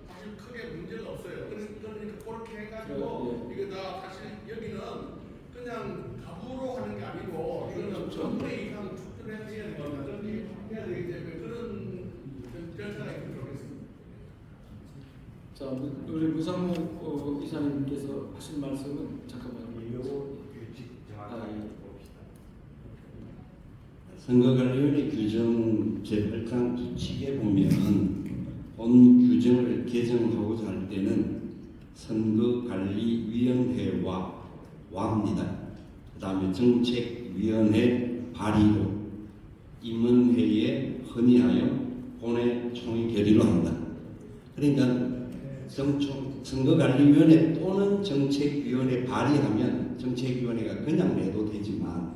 사실 크게 문제가 없어요. 그러니까 그렇게 해가지고 이게 다 사실 여기는 그냥 가부로 하는 게 아니고 이거는 전부의 이상 축들을 해야 됩니다. 그렇게 해야 되기 때문에 그런 절차가 있도록 하겠습니다. 자, 우리 무상무 이사님께서 하신 말씀은 잠깐만요. 선거관리위원회 규정 제8장 규칙에 보면 본 규정을 개정하고자 할 때는 선거관리위원회와입니다. 그 다음에 정책위원회 발의로 임원회의에 헌의하여 본회 총회 결의로 한다. 그러니까 선거관리위원회 또는 정책위원회 발의하면 정책위원회가 그냥 내도 되지만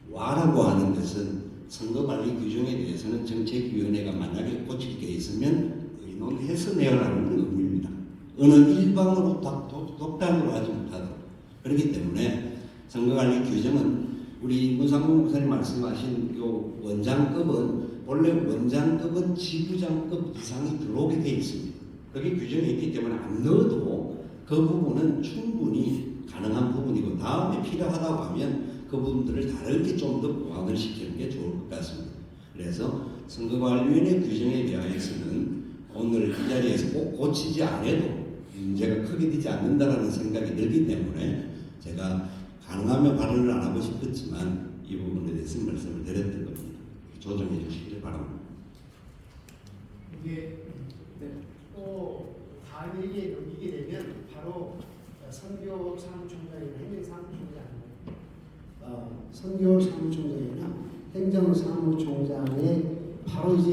와라고 하는 것은 선거관리 규정에 대해서는 정책위원회가 만약에 고칠 게 있으면 의논해서 내라는 의무입니다. 어느 일방으로 독단으로 하지 못하도록. 그렇기 때문에 선거관리 규정은 우리 문상무 목사님 말씀하신 요 원장급은 원래 원장급은 지부장급 이상이 들어오게 되어 있습니다. 그게 규정이 있기 때문에 안 넣어도 그 부분은 충분히 가능한 부분이고 다음에 필요하다고 하면 그 부분들을 다르게 좀 더 보완을 시키는 게 좋을 것 같습니다. 그래서 선거관리위원회 규정에 대하여서는 오늘 이 자리에서 꼭 고치지 않아도 문제가 크게 되지 않는다라는 생각이 들기 때문에 제가 가능하면 발언을 안 하고 싶었지만 이 부분에 대해서 말씀을 드렸던 겁니다. 조정해 주시길 바랍니다. 이게 또 다음 얘기에 넘기게 되면 바로 선교 사무총장이나 행정사무총장, 선교 사무총장이나 행정사무총장의 바로 이제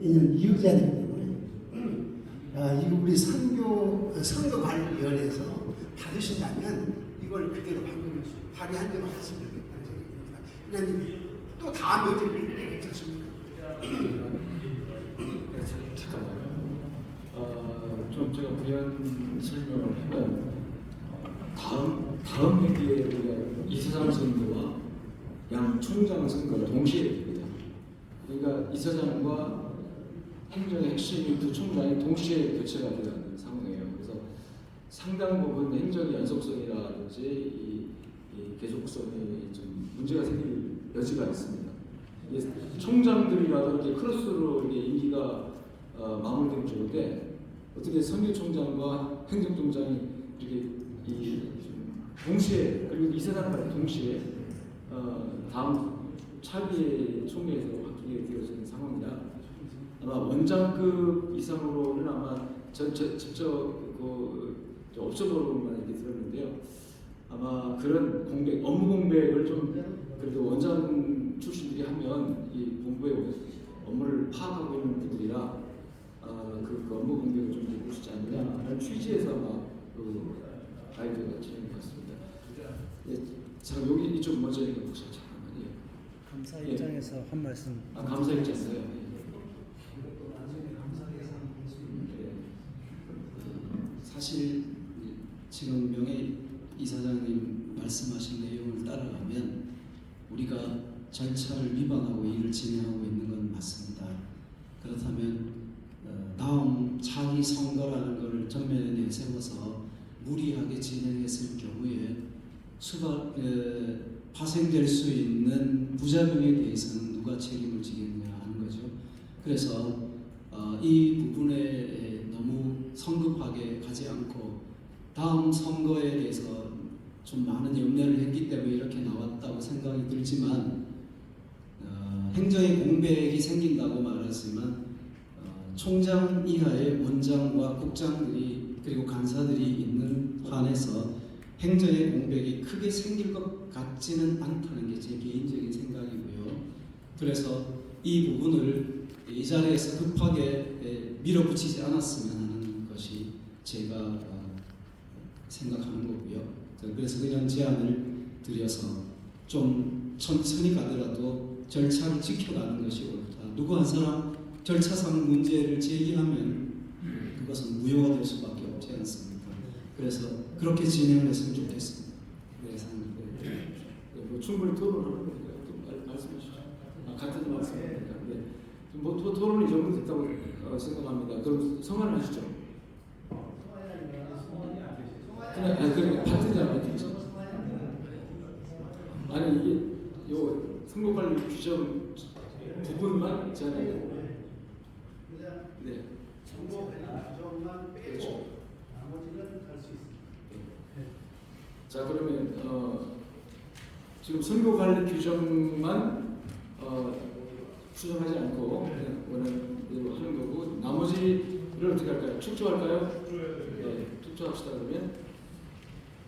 있는 이육자이기 때문에 이거 우리 선거관리위원회에서 받으신다면 이걸 그대로 발의한 대로 하시면 되겠다는 생각입니다. 또 다음 여쭤볼 괜찮습니까? 잠깐만요. 좀 제가 부연 설명을 하면 다음 회기에 우리가 이사장 선거와 양 총장 선거를 동시에 합니다. 그러니까 이사장과 행정의 핵심인 두 총장이 동시에 교체가 되는 상황이에요. 그래서 상당 부분 행정의 연속성이라든지 이 계속성이 좀 문제가 생길 여지가 있습니다. 총장들이라도 이렇게 크로스로 이렇게 임기가 마무리되면 좋은데 어떻게 선교총장과 행정총장이 이렇게 동시에 그리고 이사장과 동시에 다음 차기의 총회에서 확정이 되어지는 상황이라 아마 원장급 이상으로는 아마 직접 업적으로만 이렇게 들었는데요. 아마 그런 업무 공백을 좀 그래도 원장 출신들이 하면 이 본부의 업무를 파악하고 있는 분들이라 그 업무 공백을 좀 해주시지 않느냐라는 취지에서 아마 아이디어가 진행이 됐습니다. 예, 자 여기 이쪽 먼저 읽어보세요. 잠깐만요. 감사 입장에서 한 말씀. 감사 입장에서요. 사실 지금 명예 이사장님 말씀하신 내용을 따라가면 우리가 절차를 위반하고 일을 진행하고 있는 건 맞습니다. 그렇다면 다음 차기 선거라는 것을 전면에 내세워서 무리하게 진행했을 경우에 파생될 수 있는 부작용에 대해서는 누가 책임을 지겠느냐 하는 거죠. 그래서 이 부분에 너무 성급하게 가지 않고 다음 선거에 대해서 좀 많은 염려를 했기 때문에 이렇게 나왔다고 생각이 들지만 행정의 공백이 생긴다고 말했지만 총장 이하의 원장과 국장들이 그리고 간사들이 있는 한에서 행정의 공백이 크게 생길 것 같지는 않다는 게 제 개인적인 생각이고요. 그래서 이 부분을 이 자리에서 급하게 밀어붙이지 않았으면 하는 것이 제가 생각하는 거고요. 그래서 그냥 제안을 드려서 좀 천천히 가더라도 절차를 지켜가는 것이 옳다. 누구 한 사람 절차상 문제를 제기하면 그것은 무효가 될 수밖에 없지 않습니까? 그래서 그렇게 진행을 했으면 좋겠습니다. 뭐 충분히 토론하는 거니까 말씀하시죠. 같은 말씀이니까. 뭐 토론이 이 정도 됐다고 생각합니다. 그럼 성화를 하시죠. 그냥 받든잖아요. 아니 이게 요 선거관리 규정 부분만 제한해요. 네. 선거관리 규정만 빼고 그렇죠. 나머지는 할 수 있습니다. 자 그러면 지금 선거관리 규정만 수정하지 않고 그냥 원하는 대로 하는 거고 나머지를 어떻게 할까요? 축조할까요? 네, 축조합시다. 그러면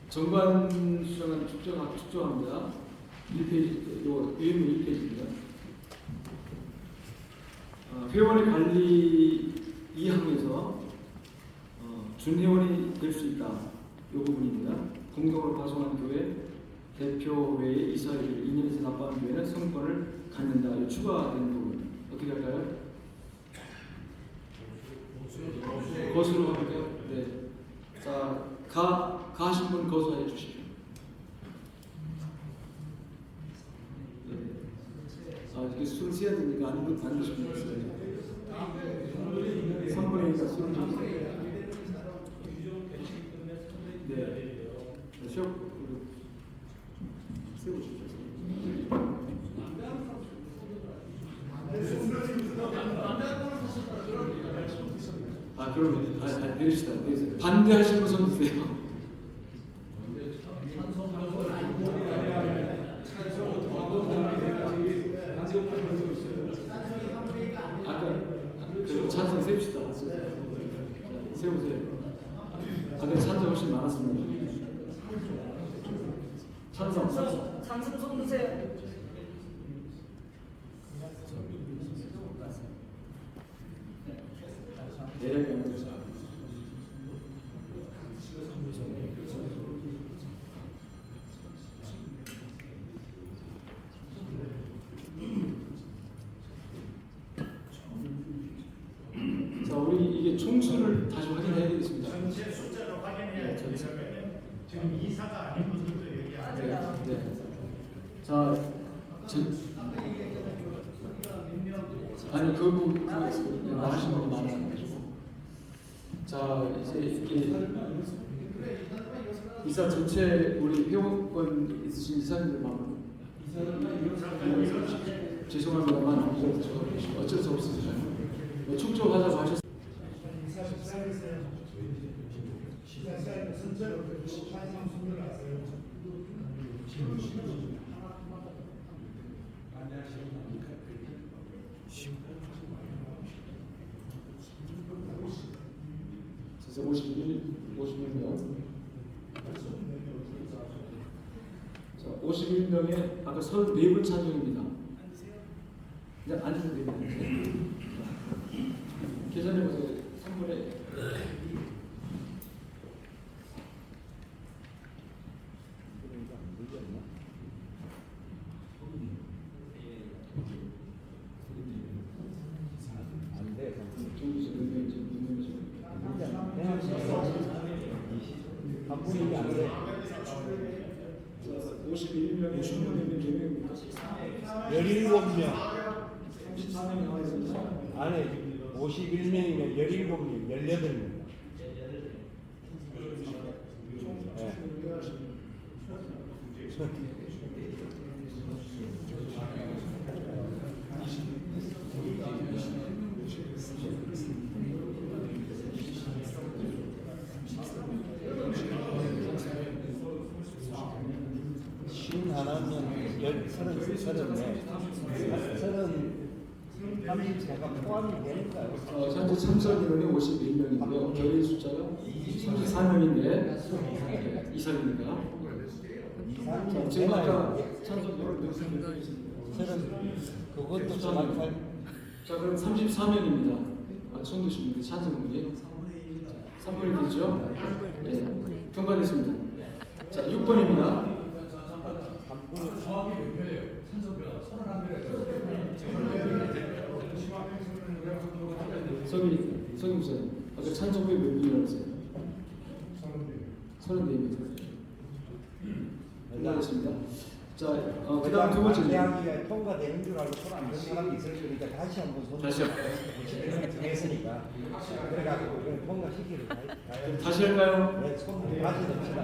정관 수정안 축조합니다. 1페이지, 요 의무 1페이지입니다. 회원의 관리 2항에서 준회원이 될 수 있다. 이 부분입니다. 공동으로 파송한 교회 대표회의 이사회를 2년에서 납부한 교회는 성권을 갖는다. 이 추가된 부분 어떻게 할까요? 거수로 할까요? 네. 자, 가신 분 거수해 주십시오. 네. 이렇게 술 써야 되니까 안 드시면 되겠어요. 3분이니까 술을 좀 네. 세우십시오. 그러면 내립시다. 반대하시는 분 손 드세요. 그럼 찬성 세웁시다. 세우세요. 아까 찬성 훨씬 많았습니다. 찬성 손 드세요. 자, 우리 이게 총수를 다시 확인해야 되겠습니다. 전체 숫자로 확인해야 되면 지금 이사가 아닌 분들도 여기 안 돼요. 네. 자, 아니 그 나가신 분 많아요. 자, 이제 이게 이사 전체 우리 회원권 있으신 이사님들 많아요. 죄송합니다만 어쩔 수 없으시죠. 축조하자고 하셨어요. 그래서 51명. 자, 51명에 아까 34분 찬성입니다. 이제 앉으면 됩니다. 계산해보세요. 3분의 반분이 안 돼. 51명에 충분히 되면 17명. 34명이 나와 있습니다. 아니 51명이면 17명, 18명. 하나면 34가 포함이 되니까요. 현재 참석 인원이 51명이고요. 결의 숫자가 34명인데 이상입니다. 자, 지금 아까 참석 인원 몇 명? 그것도 정확하게. 자, 그럼 34명입니다. 손 드신 분이 찬성분이 3분이 되죠? 네, 통과됐습니다. 자, 6번입니다. 서기 목사님, 아까 찬성부에 몇 명이라고 했어요? 34명. 통과됐습니다. 자, 그다음 두 번째 이야기가 통과되는 줄 알고 손 안 든 사람이 있을 거니까 다시 한번 손 다시 정했으니까 그래가지고 이걸 통과시키를 다시 할까요? 네, 손 다시 듭시다.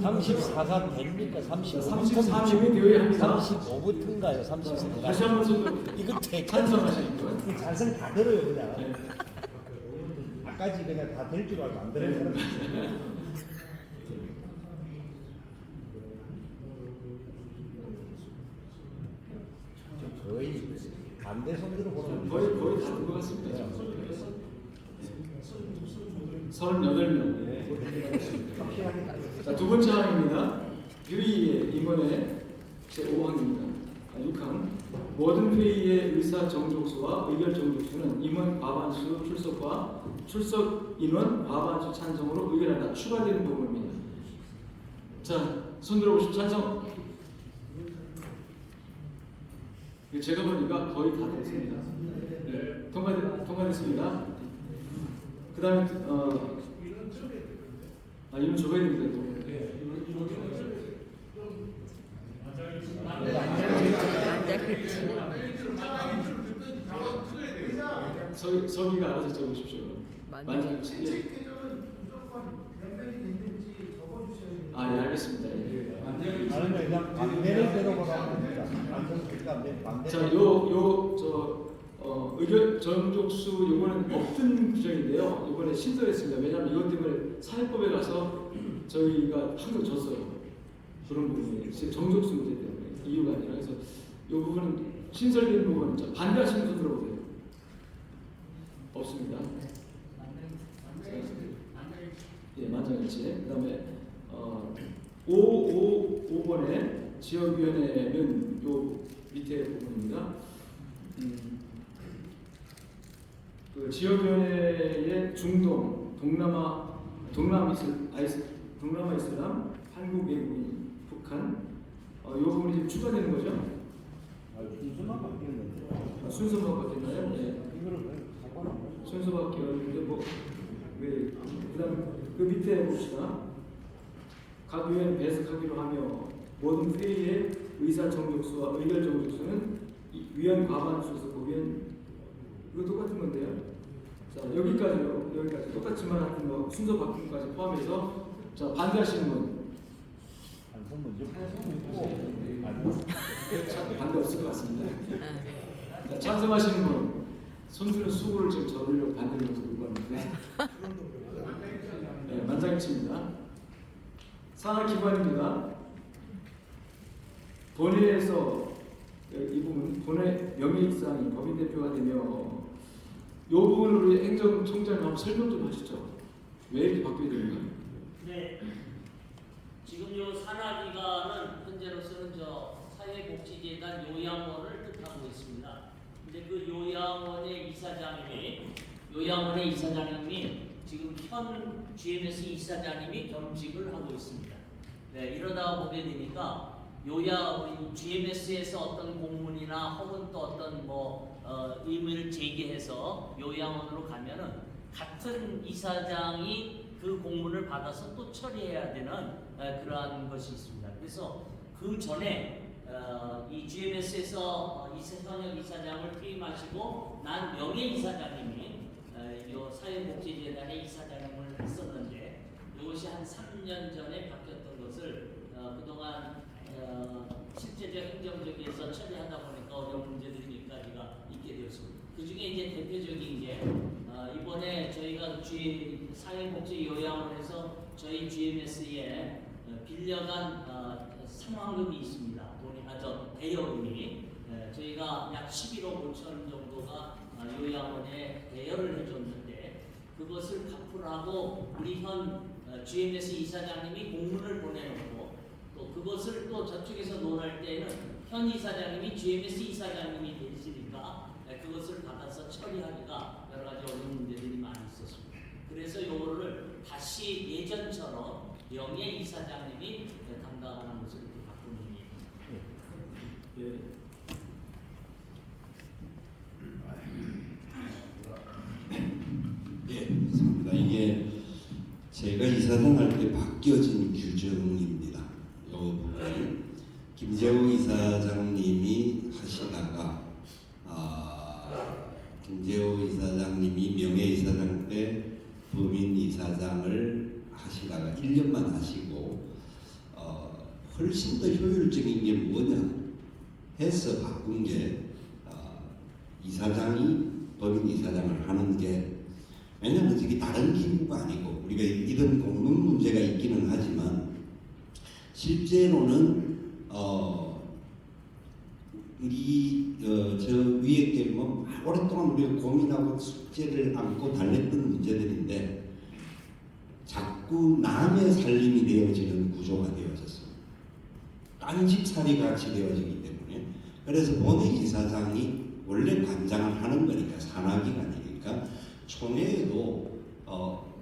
34가 됩니까? 34명이 되어야 합니다. 35부터인가요? 34가 다시 한번 손 들어보세요. 이거 찬성하시는 거예요? 찬성 다 들어요 그냥. 아까지 그냥 다 될 줄 알고 안 되는 사람이 있어요. 거의 반대 손으로 보는 거의 다된 것 같습니다. 38명. 자, 두 번째 항입니다. 유의의 임원의 제5항입니다. 6항. 모든 회의의 의사 정족수와 의결 정족수는 임원 과반수 출석과 출석 인원 과반수 찬성으로 의결한다. 추가되는 부분입니다. 자, 손 들어보시고 찬성. 제가 보니까 거의 다 됐습니다. 네, 통과됐습니다. 그 다음에 이건 적어야 됩니다. 또. 서기가 알아서 적으십시오. 만장일치. 아, 예, 알겠습니다. 예. 아니면 그냥 반대를 들어보라고 합니다. 자, 의결 정족수 요거는 없던 규정인데요. 이번에 신설했습니다. 왜냐하면 이것 때문에 사회법에 가서 저희가 항상 졌어요. 그런 부분이 정족수 문제 때문에 이유가 아니라 그래서 이 부분은 신설된 부분은 자, 반대하시는 분 들어보세요. 없습니다. 예, 만장일치. 그다음에 5번의 지역위원회는 요 밑에 부분입니다. 그 지역위원회의 중동, 동남아 이슬람, 한국 외국인, 북한 요 부분이 지금 추가되는 거죠? 순서만 바뀌는 건데. 순서만 바뀌나요? 네. 이거를 순서 바뀌었는데 왜 그다음 그 밑에 봅시다. 각 위원 배석하기로 하며 모든 회의의 의사 정족수와 의결 정족수는 위원 과반수에서 위원 이거 똑같은 건데요. 자, 여기까지요. 여기까지 똑같지만 하여튼 뭐 순서 바꿈까지 포함해서 자, 반대하시는 분. 반대 없을 것 같습니다. 자, 찬성하시는 분. 손들은 수고를 지금 저으려고 반대로 들고 왔는데. 네, 만장일치입니다. 산하기관입니다. 본회에서 이 부분 본회 명예익상이 법인 대표가 되며 이 부분을 우리 행정총장님 한번 설명 좀 하시죠. 왜 이렇게 바뀌게 됩니까? 네. 지금 요 산하기관은 현재로서는 사회복지재단 요양원을 뜻하고 있습니다. 근데 그 요양원의 이사장님이 지금 현 GMS 이사장님이 겸직을 하고 있습니다. 네, 이러다 보게 되니까 우리 GMS에서 어떤 공문이나 혹은 또 어떤 의문을 제기해서 요양원으로 가면은 같은 이사장이 그 공문을 받아서 또 처리해야 되는 그러한 것이 있습니다. 그래서 그 전에 이 GMS에서 현역 이사장을 퇴임하시고 난 명예 이사장님이 사회복지재단의 이사장님을 했었는데 이것이 한 3년 전에 바뀌었던 것을 그동안 실제적 행정적에서 처리하다 보니까 어려운 문제들이 몇 가지가 있게 되었습니다. 그 중에 이제 대표적인 게 이번에 저희가 사회복지 요양원에서 저희 GMS에 빌려간 상환금이 있습니다. 대여금이 저희가 약 11억 5천 정도가 요양원에 대여를 해줬는데 그것을 갚으라고 우리 현 GMS 이사장님이 공문을 보내놓고 또 그것을 또 저쪽에서 논할 때는 현 이사장님이 GMS 이사장님이 되시니까 그것을 받아서 처리하기가 여러 가지 어려운 문제들이 많이 있었습니다. 그래서 요거를 다시 예전처럼 명예 이사장님이 담당하는 것을 이렇게 바꾸는 일입니다. 예. 예, 맞습니다. 이게 제가 이사장 할 때 바뀌어진 규정입니다. 이 부분 이사가 김재호 이사장님이 명예이사장 때 법인 이사장을 하시다가 1년만 하시고 훨씬 더 효율적인 게 뭐냐 해서 바꾼 게 이사장이 법인 이사장을 하는 게, 왜냐하면 이게 다른 기구가 아니고 우리가 이런 공문 문제가 있기는 하지만 실제로는 저 위에 게 뭐 오랫동안 우리가 고민하고 숙제를 안고 달랬던 문제들인데 자꾸 남의 살림이 되어지는 구조가 되어졌어요. 딴집살이 같이 되어지기 때문에. 그래서 본회 이사장이 원래 관장을 하는 거니까 산하기관이니까 총회에도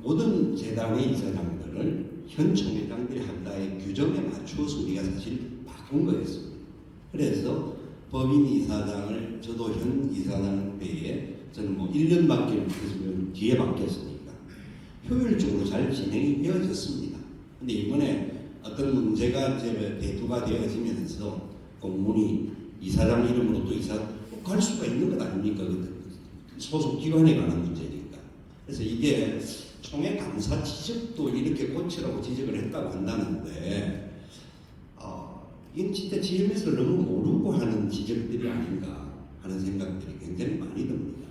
모든 재단의 이사장들을 현 총회장들이 한다의 규정에 맞추어서 우리가 사실 바꾼 거였습니다. 그래서 법인 이사장을 저도 현 이사장 때에 저는 뭐 1년밖에 못했으면 뒤에 바뀌었으니까 효율적으로 잘 진행이 되어졌습니다. 근데 이번에 어떤 문제가 이제 대두가 되어지면서 공문이 이사장 이름으로 또 이사 갈 수가 있는 것 아닙니까? 소속 기관에 관한 문제니까. 그래서 이게 총회 감사 지적도 이렇게 고치라고 지적을 했다고 한다는데 이건 진짜 GMS를 너무 모르고 하는 지적들이 아닌가 하는 생각들이 굉장히 많이 듭니다.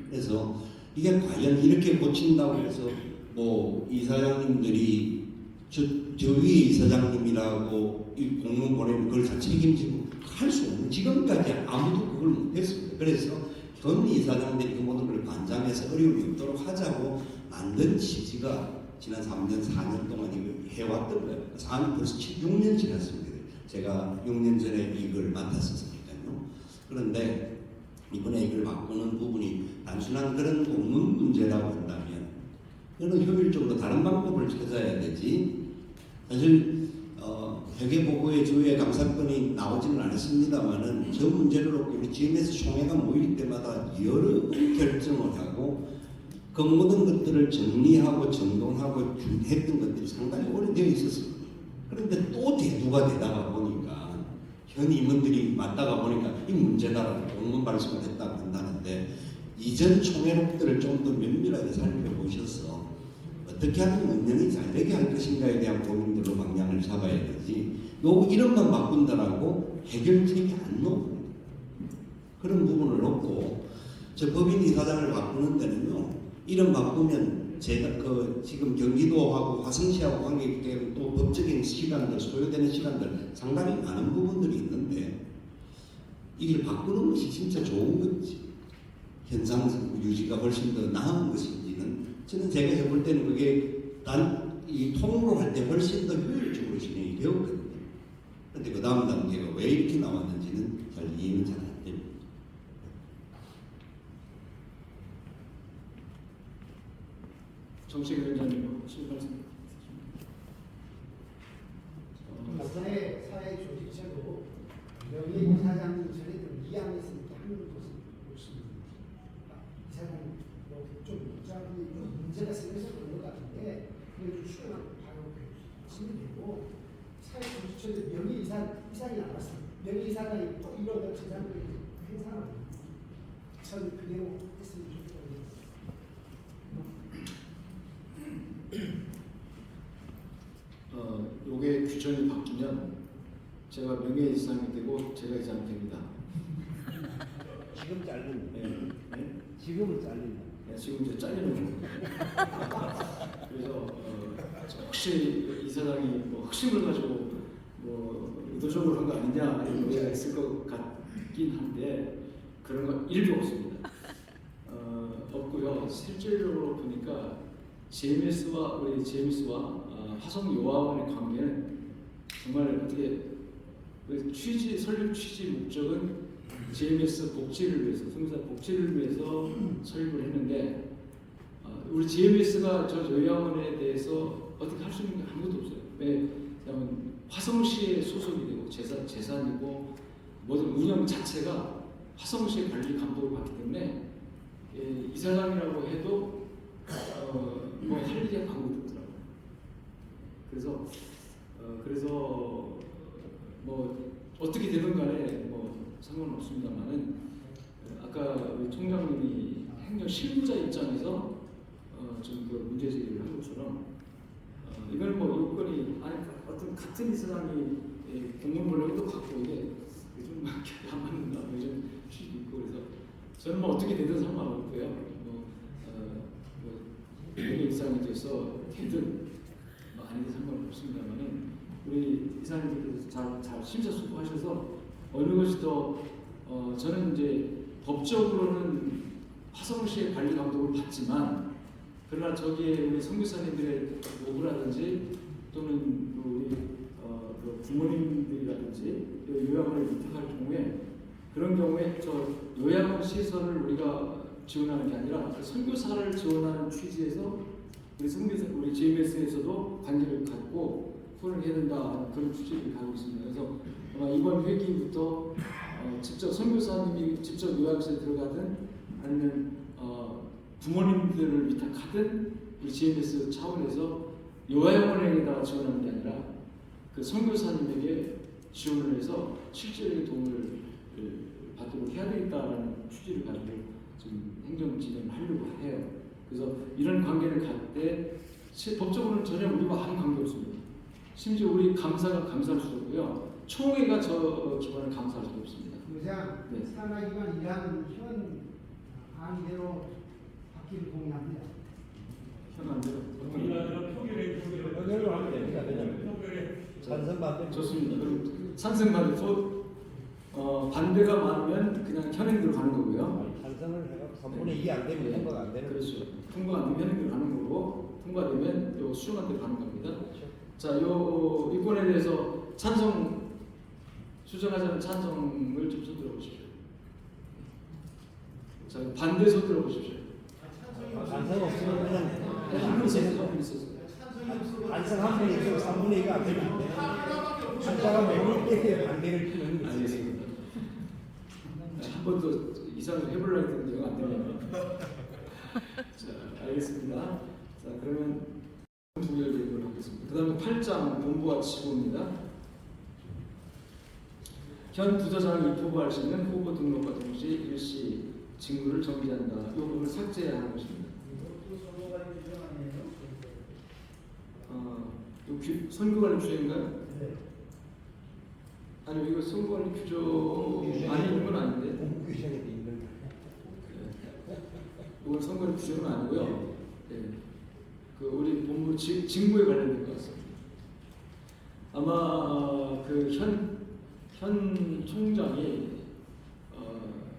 그래서 이게 과연 이렇게 고친다고 해서 뭐 이사장님들이 저 위에 이사장님이라고 이 공문 보내면 그걸 다 책임지고 할 수 없는, 지금까지 아무도 그걸 못했습니다. 그래서 현 이사장들이 그 모든 걸 관장해서 어려움이 없도록 하자고 만든 취지가 지난 3년, 4년 동안 이걸 해왔던 거예요. 벌써 6년 지났습니다. 제가 6년 전에 이걸 맡았었으니까요. 그런데 이번에 이걸 바꾸는 부분이 단순한 그런 공문 문제라고 한다면 이거는 효율적으로 다른 방법을 찾아야 되지. 사실 회계보고의 조회 감사건이 나오지는 않았습니다만은 저 문제를 놓고 우리 GMS 총회가 모일 때마다 여러 결정을 하고 그 모든 것들을 정리하고 정돈하고 했던 것들이 상당히 오래되어 있었습니다. 그런데 또 대두가 되다가 보니까 현 임원들이 맞다가 보니까 이 문제다라고 공문 발송을 했다고 한다는데 이전 총회록들을 좀 더 면밀하게 살펴보셔서 어떻게 하면 운영이 잘 되게 할 것인가에 대한 고민들로 방향을 잡아야 되지 이름만 바꾼다라고 해결책이 안 나옵니다. 그런 부분을 놓고 저 법인 이사장을 바꾸는 데는요 이름 바꾸면 제가 지금 경기도하고 화성시하고 관계있기 때문에 또 법적인 시간들 소요되는 시간들 상당히 많은 부분들이 있는데 이걸 바꾸는 것이 진짜 좋은 건지 현상 유지가 훨씬 더 나은 것인지는 저는 제가 해볼 때는 그게 이 통으로 할 때 훨씬 더 효율적으로 진행이 되었거든요. 그런데 그 다음 단계가 왜 이렇게 나왔는지는 잘 이해는 잘 안 됩니다. 정책위원장님 하실 말씀. 사회 조직체도 명예이사장님 전에도 이양에서 이렇게 하는 것을 볼 수 있습니다. 이사장님 좀 문제가 생겨서 그런 것 같은데 그걸 좀 수정하고 바로 치면 되고 사회 조직체도 명예이사장이 나왔습니다. 명예이사장이 또 이런 재산을 행사하는 전 그대로 했으면 좋겠습니다. 요게 규정이 바뀌면 제가 명예이사장이 되고 제가 이사장이 됩니다. 지금 잘리는 네. 지금은 잘리는 네, 지금 이제 잘리는 겁니다. 그래서 혹시 이사장이 뭐 흑심을 가지고 뭐 의도적으로 한 거 아니냐 이런 오해가 있을 것 같긴 한데 그런 건 1도 없습니다. 없고요. 실질적으로 보니까 GMS와 화성 요아원의 관계는 정말 어떻게 설립 취지 목적은 GMS 복지를 위해서, 성사 복지를 위해서 설립을 했는데 우리 GMS가 저 요양원에 대해서 어떻게 할 수 있는 게 아무것도 없어요. 왜냐하면 화성시에 소속이 되고 재산이고 모든 운영 자체가 화성시의 관리 감독을 받기 때문에 이사장이라고 해도 뭐 할 일이 아무것도 없더라고요. 그래서 뭐 어떻게 되든 간에 뭐 상관없습니다만은 아까 우리 총장님이 행정 실무자 입장에서 좀 그 문제 제기를 한 것처럼 이건 뭐 요건이 아니 어떤 같은 이사장이 공무원번호도 갖고 이게 좀 안 맞는다 뭐 이런 취지도 있고 그래서 저는 뭐 어떻게 되든 상관없고요. 뭐 이사장이 돼서 되든 뭐 아니든 상관없습니다만은 우리 이사님께서 잘 심사숙고하셔서 어느 것이 더 저는 이제 법적으로는 화성시 씨의 관리 감독을 받지만 그러나 저기에 우리 선교사님들의 요구라든지 또는 우리 그 부모님들이라든지 요양원을 위탁할 경우에 그런 경우에 저 요양원 시설을 우리가 지원하는 게 아니라 그 선교사를 지원하는 취지에서 우리 선교사 우리 GMS에서도 관계를 갖고 손을 해야 된다 그런 취지를 가지고 있습니다. 그래서 아마 이번 회기부터 직접 선교사님이 직접 요양시에 들어가든 아니면 부모님들을 위탁하든 우리 GMS 차원에서 요양원에다가 지원하는 게 아니라 그 선교사님에게 지원을 해서 실질적인 도움을 받도록 해야 되겠다라는 취지를 가지고 지금 행정 진행을 하려고 해요. 그래서 이런 관계를 갖을 때 법적으로는 전혀 우리와 아무 관계 없습니다. 심지어 우리 감사가 감사할 수도 없고요. 총회가 저 기관을 감사할 수도 없습니다. 의장, 네. 산하기관 일하는 현 안대로 받기를 공유합니다. 현안대로 표결로 하면 됩니다. 찬성 반대 좋습니다. 그럼 찬성 반대 반대가 많으면 그냥 현행대로 가는 거고요. 찬성을 해서 3분의 2 안 되면 통과가 안 되는 그렇죠. 통과 안 되면 현행대로 가는 거고 통과되면 요 수용한 대로 가는 겁니다. 자, 요 이권에 대해서 찬성 수정하자는 찬성을 좀 손들어 보십시오. 자, 반대 손들어 보십시오. 찬성 없으면 그냥 한분 있었어요. 찬성 한 분이 있으면 3분의 2가 안 되는데 숫자가 매일 때에 반대를 피는 거지. 알겠습니다. 한 번도 이상을 해보려고 했는데 이거 안 되네요. 자, 알겠습니다. 자, 그러면 부결되도록 하겠습니다. 그 다음에 8장 본부와 지부입니다. 현 부서장을 입후보할 수 있는 후보 등록과 동시에 일시 직무를 정지한다. 이 부분을 삭제해야 하는 것입니다. 선거관리 규정인가요? 네. 아니 이거 선거관리 규정 아닌 건 아닌데. 본부 규정에 돼 있는 거. 이건 선거관리 규정은 아니고요. 네. 그 우리 본부 직무에 관련된 것 같습니다. 아마 그 현 총장이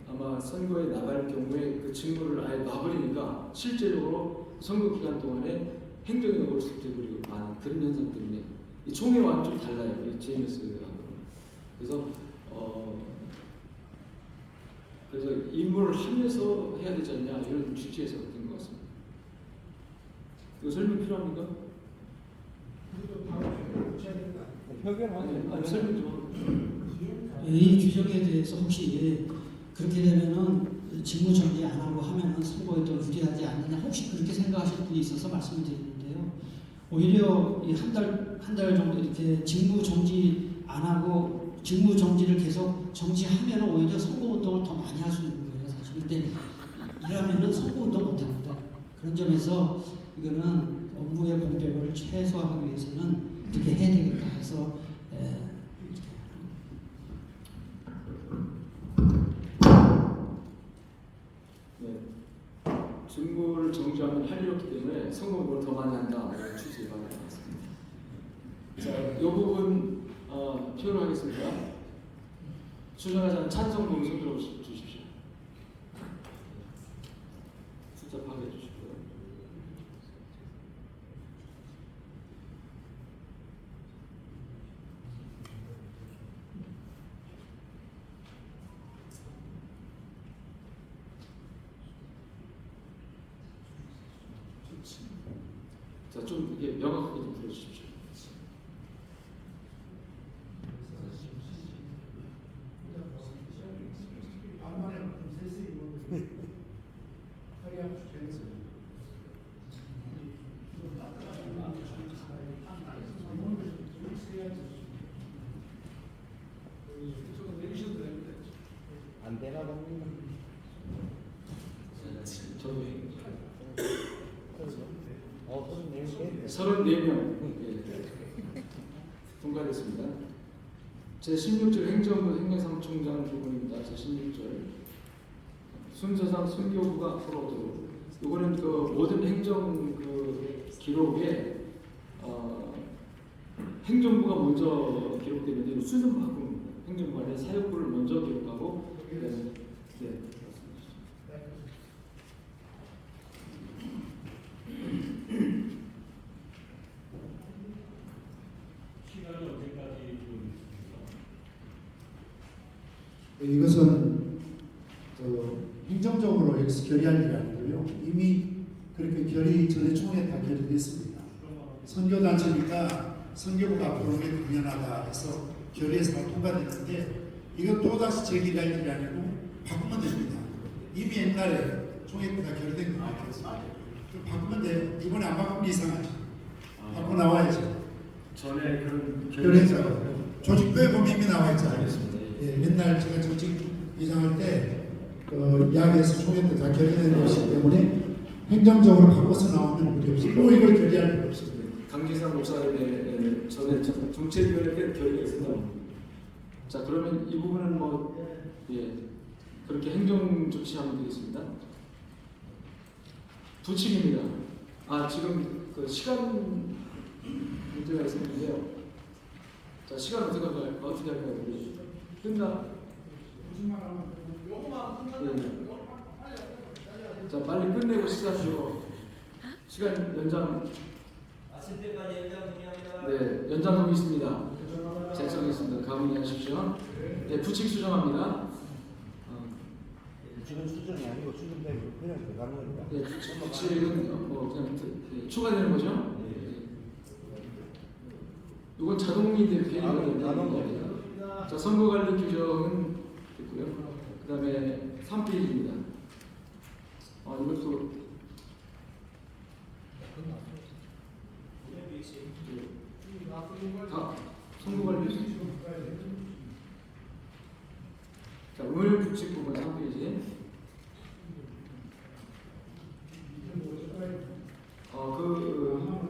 아마 선거에 나갈 경우에 그 직무를 아예 놔버리니까 실제적으로 선거 기간 동안에 행정이 어수선되고 많은 그런 현상 때문에 이 총회와는 좀 달라요. 이 JMS하고는. 그래서 임무를 하면서 해야 되지 않냐 이런 취지에서 된 것 같습니다. 이거 설명 필요합니까? 아니 설명 좀. 이 규정에 대해서 혹시 그렇게 되면은 직무 정지 안 하고 하면은 선거에 더 유리하지 않느냐 혹시 그렇게 생각하실 분이 있어서 말씀을 드리는데요. 오히려 이 한 달 정도 이렇게 직무 정지 안 하고 직무 정지를 계속 정지하면 오히려 선거 운동을 더 많이 할 수 있는 거예요, 사실. 근데 이러면은 선거 운동 못 합니다. 그런 점에서 이거는 업무의 공백을 최소화하기 위해서는 이렇게 해야 되겠다 해서 직무를 정지하면 할 일이 없기 때문에 선거 운동을 더 많이 한다 이런 취지의 바람이 있습니다. 자, 이 부분 표현하겠습니다. 수정하자는 찬성 부분 손들어 주십시오. 숫자 파악해 주시고요. 자, 좀 이게 명확하게 좀 들어주십시오. 34명 통과됐습니다. 제16절 행정부 행정사무총장 부분입니다. 제16절 순서상 순교부가 앞으로 오도록. 이거는 그 모든 행정 그 기록에 행정부가 먼저 기록되는데 순서 바꿉니다. 행정부 안에 사역부를 먼저 기록하고 네. 시간이 언제까지 이것은 행정적으로 여기서 결의할 일이 아니고요. 이미 그렇게 결의 전에 총회 다 결의됐습니다. 선교단체니까 선교부가 앞으로 오게 당연하다 해서 결의에서 다 통과됐는데 이건 또다시 제기할 일이 아니고 바꾸면 됩니다. 이미 옛날에 총회 때 다 결의된 거 같아서 바꾸면 돼요. 이번에 안 바꾸면 게 이상하죠. 바꾸고 나와야죠. 전에 그런 결의했잖아요. 조직부에 보면 이미 나와 있잖아요. 예, 맨날 제가 정책 이장할 때 이야기해서 총회 때 다 결의된 것이기 때문에 행정적으로 바꿔서 나오면 문제 없어요. 또 이걸 결의할 필요 없습니다. 강기상 목사님의 전에 정책위원회 때 결의가 있었다. 자, 그러면 이 부분은 그렇게 행정 조치하면 되겠습니다. 부칙입니다. 지금 그 시간 문제가 있었는데요. 자, 시간 어떻게 할까요? 끝나? 자, 빨리 끝내고 시작하시고 시간 연장. 아실 때까지 연장 동의합니다. 네, 연장 동의 있습니다. 작성했습니다. 가문이하십시오. 네, 부칙 수정합니다. 지금 수정이 아니고 수정되고 그냥 들어가는 거니까. 네, 부칙은 그냥 추가되는 거죠. 이건 자동이 이렇게 자, 선거관리 규정은 있고요. 그 다음에 3페이지입니다. 이것도 선거관리 자, 의료부칙 부분 3페이지.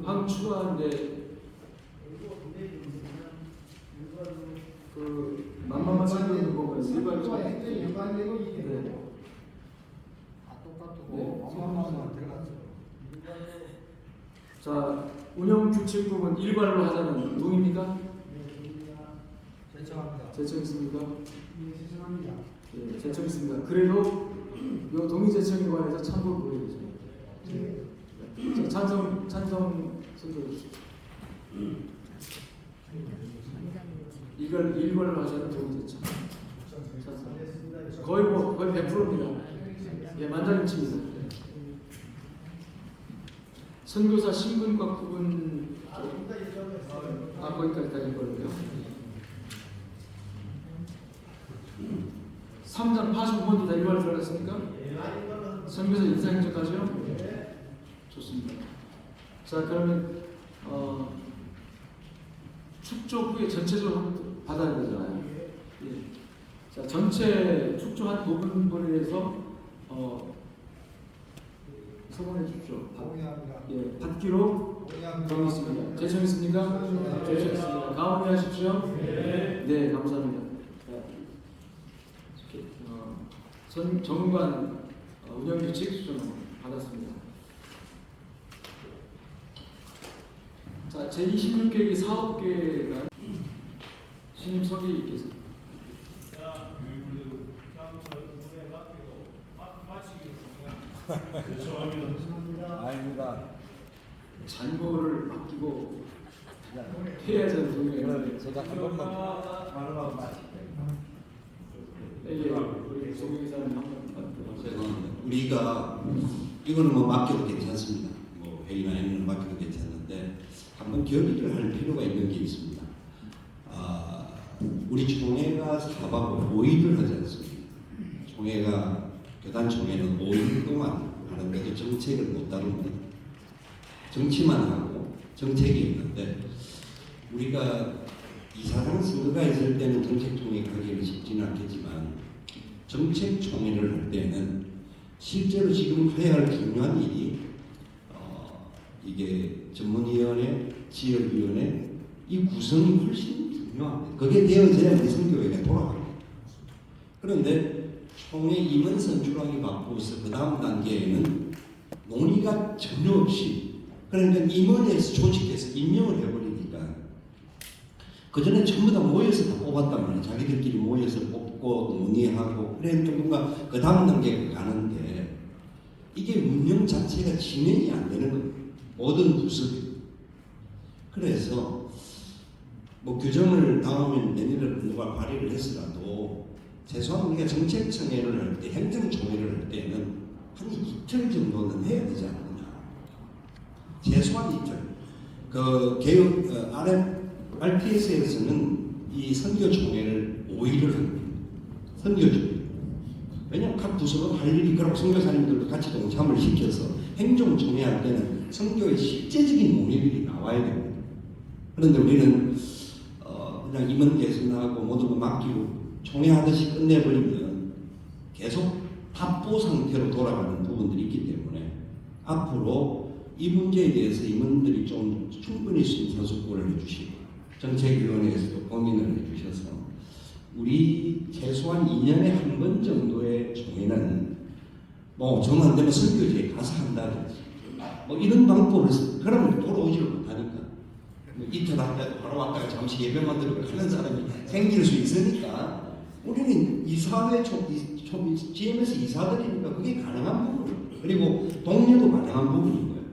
한 추가인데 만만한 생각을 보면 일반적으로 자, 운영 규칙 부분 일괄로 하자는 동의입니까? 제청했습니까? 네, 제청했습니다. 그래도 이 동의 제청에 관해서 참고를 보여주세요. 찬성 선포해 주십시오. 이걸 일괄로 하자는 동의 제청. 거의 100%입니다. 예, 만장일치입니다. 선교사 신분과 구분 거기까지 다 읽어볼게요. 3장 85번도 다 일괄로 들어갔습니까? 선교사 인사행정까지요? 좋습니다. 자, 그러면 축조 후에 전체적으로 받아야 되잖아요. 예. 자, 전체 축조 한 부분에 대해서 서문해 주십시오. 예, 받기로 정했습니다. 제청했습니까? 제청했습니다. 가운데하십시오. 네, 감사합니다. 전문관 운영규칙 수정 받았습니다. 자, 제26계획이 사업계획가 신임 서기께서 아닙니다. 잔고를 맡기고 해야죠. 제가 한 번만 말하고 마칠게요. 우리 송영기사님 한번 죄송합니다. 우리가 이거는 뭐 맡겨도 괜찮습니다. 뭐 회의나 이런 거 맡겨도 괜찮은데 한번 결의를 할 필요가 있는 게 있습니다. 우리 총회가 4박 5일을 하지 않습니다. 총회가 교단 총회는 5일 동안 하는데도 정책을 못 다룹니다. 정치만 하고 정책이 있는데 우리가 이사장 선거가 있을 때는 정책총회 가기는 쉽지는 않겠지만 정책총회를 할 때는 실제로 지금 해야 할 중요한 일이 이게 전문위원회, 지역위원회 이 구성이 훨씬 중요합니다. 그게 되어져야 우리 선교회가 돌아갑니다. 그런데 총회 임원 선출하기 바쁘서 그 다음 단계에는 논의가 전혀 없이 그러니까 임원에서 조직해서 임명을 해버리니까 그 전에 전부 다 모여서 다 뽑았단 말이에요. 자기들끼리 모여서 뽑고 논의하고 그랬는데 뭔가 그 다음 단계가 가는데 이게 운영 자체가 진행이 안 되는 거예요. 모든 부서들이. 그래서 뭐 규정을 다음에 내년에 누가 발의를 했으라도 최소한 우리가 정책청회를 할 때, 행정총회를 할 때는 한 이틀 정도는 해야 되지 않느냐. 최소한 이틀. 그 개혁 RPS에서는 이 선교총회를 5일을 합니다. 선교총회. 왜냐하면 각 부서가 할 일이 그렇고 선교사님들도 같이 동참을 시켜서 행정총회 할 때는 선교의 실제적인 논의들이 나와야 됩니다. 그런데 우리는 그냥 임원 개선하고 모든 거 맡기고 총회하듯이 끝내버리면 계속 답보 상태로 돌아가는 부분들이 있기 때문에 앞으로 이 문제에 대해서 임원들이 좀 충분히 심사숙고를 해주시고 정책위원회에서도 고민을 해주셔서 우리 최소한 2년에 한 번 정도의 총회는 뭐 정 안 되면 선교지에 가서 한다든지 뭐 이런 방법을 그러면 돌아오지를 못하니까 뭐 이틀 한다고 바로 왔다가 잠시 예배만 들고 하는 사람이 생길 수 있으니까 우리는 이사회 GMS 이사들이니까 그게 가능한 부분 그리고 동료도 가능한 부분인 거예요.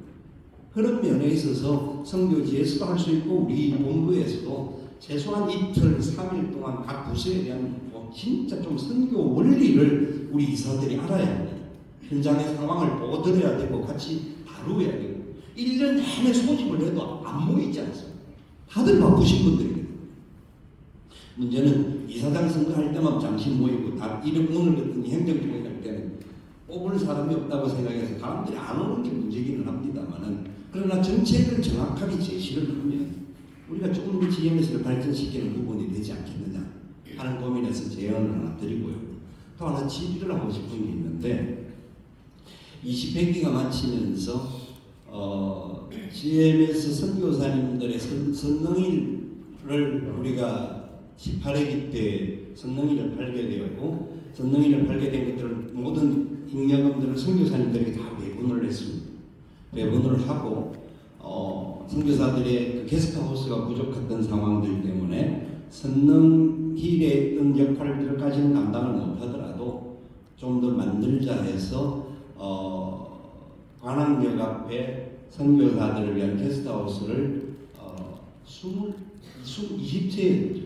그런 면에 있어서 선교지에서도 할 수 있고 우리 본부에서도 최소한 이틀, 3일 동안 각 부서에 대한 진짜 좀 선교 원리를 우리 이사들이 알아야 합니다. 현장의 상황을 보고 들어야 되고 같이 다루어야 되고 1년 내내 소집을 해도 안 모이지 않습니다. 다들 바쁘신 분들이거든요. 문제는 이사장 선거할 때만 잠시 모이고 다 이런 오늘 같은 행정총회 할 때는 뽑을 사람이 없다고 생각해서 사람들이 안 오는 게 문제기는 합니다만은 그러나 정책을 정확하게 제시를 하면 우리가 조금 더 GMS를 발전시키는 부분이 되지 않겠느냐 하는 고민에서 제안을 하나 드리고요. 또 하나 질의를 하고 싶은 게 있는데 20회기가 마치면서 GMS 선교사님들의 선능일을 우리가 18회기 때 선능일을 팔게 되었고 선능일을 팔게 된 것들을 모든 잉여금들을 선교사님들에게 다 배분을 했습니다. 배분을 하고 선교사들의 그 게스트하우스가 부족했던 상황들 때문에 선능일의 어떤 역할들까지는 감당을 못하더라도 좀 더 만들자 해서 관악역 앞에 선교사들을 위한 게스트하우스를 20채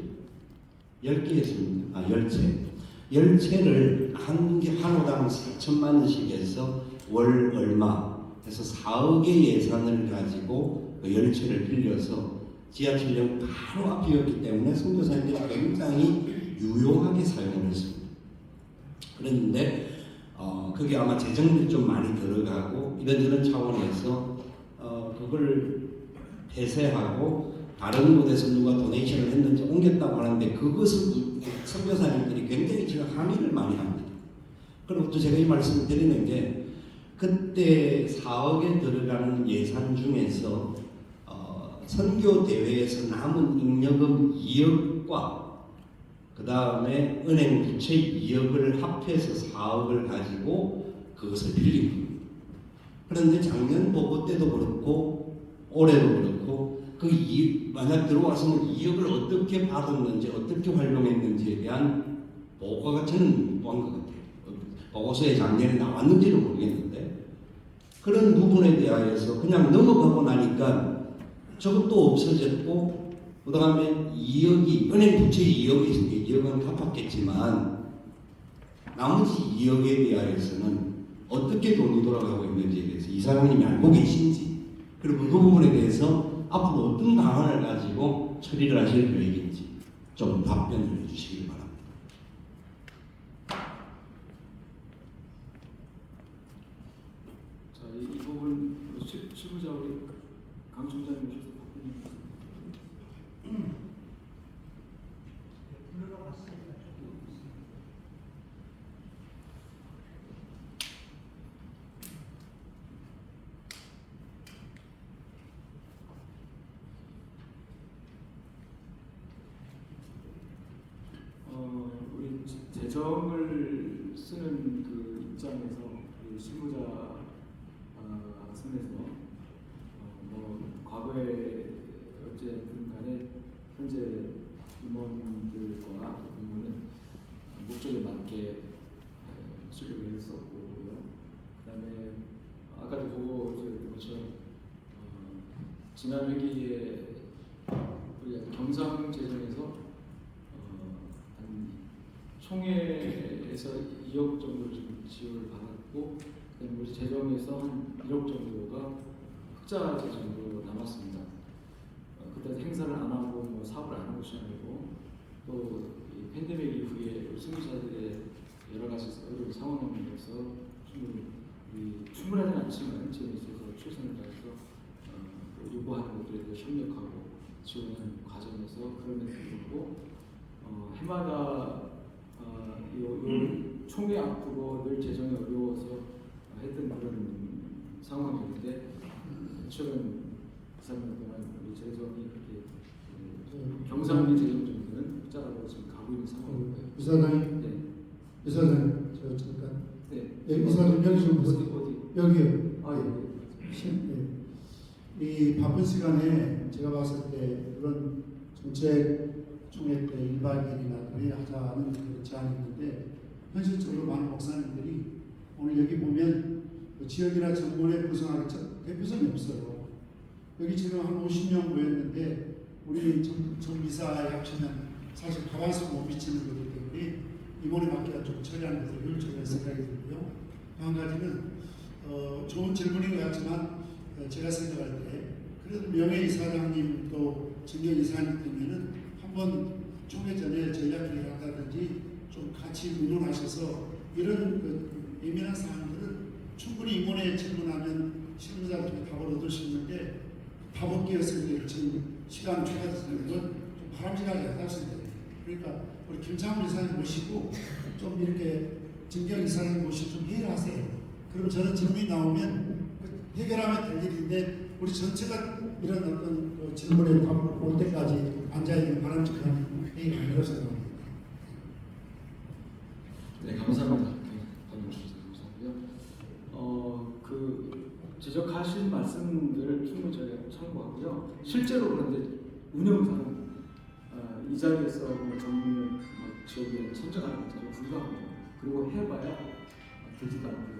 10개 했습니다. 10채를 한 호당 4천만 원씩 해서 월 얼마 해서 4억의 예산을 가지고 10채를 빌려서 지하철역 바로 앞이었기 때문에 선교사님들이 굉장히 유용하게 사용을 했습니다. 그랬는데 그게 아마 재정도 좀 많이 들어가고 이런저런 차원에서 그걸 폐쇄하고 다른 곳에서 누가 도네이션을 했는지 옮겼다고 하는데 그것을 선교사님들이 굉장히 지금 항의를 많이 합니다. 그리고 또 제가 이 말씀을 드리는 게 그때 4억에 들어가는 예산 중에서 선교 대회에서 남은 잉여금 2억과 그 다음에 은행 부채 2억을 합해서 4억을 가지고 그것을 빌린 겁니다. 그런데 작년 보고 때도 그렇고 올해도 그렇고 만약 들어왔으면 2억을 어떻게 받았는지 어떻게 활용했는지에 대한 보고가 저는 못 본 것 같아요. 보고서에 작년에 나왔는지는 모르겠는데 그런 부분에 대하여서 그냥 넘어가고 나니까 저것도 없어졌고 그 다음에 2억이 은행 부채 2억이 있으니까 2억은 갚았겠지만 나머지 2억에 대하여서는 어떻게 돈이 돌아가고 있는지에 대해서 이사장님이 알고 계신지 그리고 그 부분에 대해서 앞으로 어떤 방안을 가지고 처리를 하실 계획인지 좀 답변을 해주시기 바랍니다. 자, 이 부분 실무자 우리 강 총장님 오셔서 답변해 주세요. 개성을 쓰는 그 입장에서 그 실무자 선에서 뭐 과거에 어쨌든 간에 현재 임원들과 임원은 목적에 맞게 수립을 했었고요. 그다음에 아까도 보고 드렸던 것처럼 지난 회기에 우리가 경상 재정에서 한 총회에서 2억 정도 좀 지원을 받았고, 그다음에 우리 재정에서 한 1억 정도가 흑자 재정으로 남았습니다. 그때 행사를 안 하고 뭐 사업을 안 하고 시작하고 또 이 팬데믹 이후에 승무사들의 여러 가지 어려운 상황에서 충분하지는 않지만 지금 있어서 최선을 다해서 요구하는 것들에 대해 협력하고 지원하는 과정에서 그런 것들이고 해마다 요 총회 앞두고 늘 재정이 어려워서 했던 그런 상황이었는데 최근 3년 동안 우리 재정이 그렇게 경상도 재정 정도는 흑자라고 지금 가고 있는 상황이고요. 이사장님, 네. 이사장님, 저 잠깐. 네. 이사장님 여기 좀 보세요. 어디? 여기요. 아 예. 이 바쁜 시간에 제가 봤을 때 그런 정책 총회 때 1박 2일이나 그래 하자는 그 제안이 있는데 현실적으로 많은 목사님들이 오늘 여기 보면 그 지역이나 전문에 구성하기 대표성이 없어요. 여기 지금 한 50명 모였는데 우리 정비사에 합치면 사실 가방수 못 미치는 거기 때문에 이번에 맡기가 좀 처리하는 것을 효율적으로 생각이 들고요. 한 가지는 좋은 질문인 것 같지만 제가 생각할 때 그래도 명예이사장님 또 정경이사님 때문에는 한번 총회 전에 전략회의를 한다든지 좀 같이 의논하셔서 이런 그 예민한 사항들은 충분히 임원회에 질문하면 실무자들이 답을 얻을 수 있는데 답 얻기에서 지금 시간 초과되는 건 좀 바람직하지 않습니다. 그러니까 우리 김창훈 이사님 모시고 좀 이렇게 정경 이사님 모시고 좀 회의를 하세요. 그럼 저는 질문이 나오면 해결하면 될 일인데 우리 전체가 이런 어떤 그 질문에 답을 올 때까지 앉아있는 바람직한 회의가 아니라고 생각합니다. 네, 감사합니다. 감사하고요. 그 지적하신 말씀들 충분히 저희가 참고하고요. 실제로 그런데 운영상은 이 자리에서 뭐 정부는 뭐 지역에 선정하는 것도 불가합니다. 그리고 해봐야 되지도 않고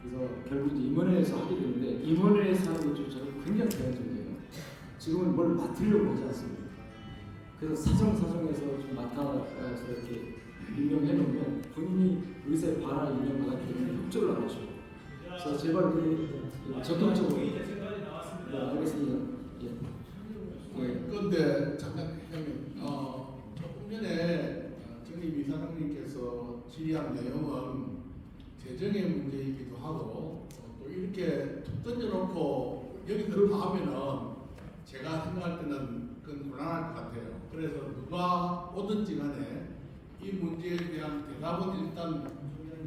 그래서 결국 이제 임원회에서 하게 되는데 임원회에서 하는 것 저는 굉장히 제한적이에요. 지금은 뭘 맡으려고 하지 않습니다. 그래서 사정에서 좀 맡아서 이렇게 임명해 놓으면 본인이 의사에 반할 임명받았기 때문에 협조를 안 하죠. 그래서 제발 적극적으로 알겠습니다. 그런데 잠깐 형님, 조금 전에 정임 이사장님께서 질의한 내용은 재정의 문제이기도 하고 또 이렇게 툭 던져놓고 여기서 다 하면은 제가 생각할 때는 그건 곤란할 것 같아요. 그래서 누가 오든지 간에 이 문제에 대한 대답은 일단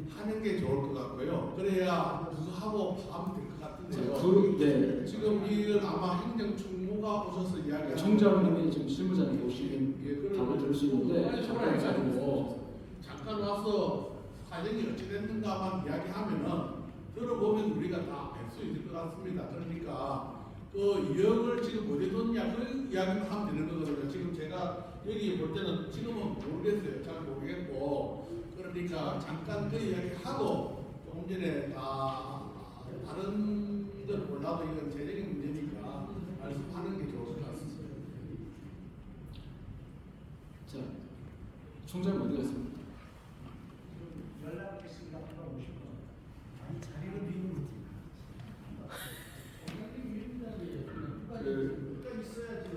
하는 게 좋을 것 같고요. 그래야 구수하고 하면 될 것 같은데요. 네. 지금 이건 아마 행정총무가 오셔서 이야기하는 총장님이 지금 실무자님 오시면 답을 들을 수 있는데 잠깐 와서 사정이 어찌 됐는가만 이야기하면은 들어보면 우리가 다 알 수 있을 것 같습니다. 그러니까 그 2억을 지금 어디 뒀냐 그 이야기만 하면 되는 거거든요. 지금 제가 여기 볼 때는 지금은 모르겠어요. 잘 모르겠고 그러니까 잠깐 그 이야기 하고 조금 전에 다른 걸 몰라도 이건 재정의 문제니까 말씀하는 게 좋을 것 같습니다. 자, 총장 어디 갔습니까? 연락 있습니다. 한번 오시고 아니 자리를 비우는 거지. 그 있어야죠.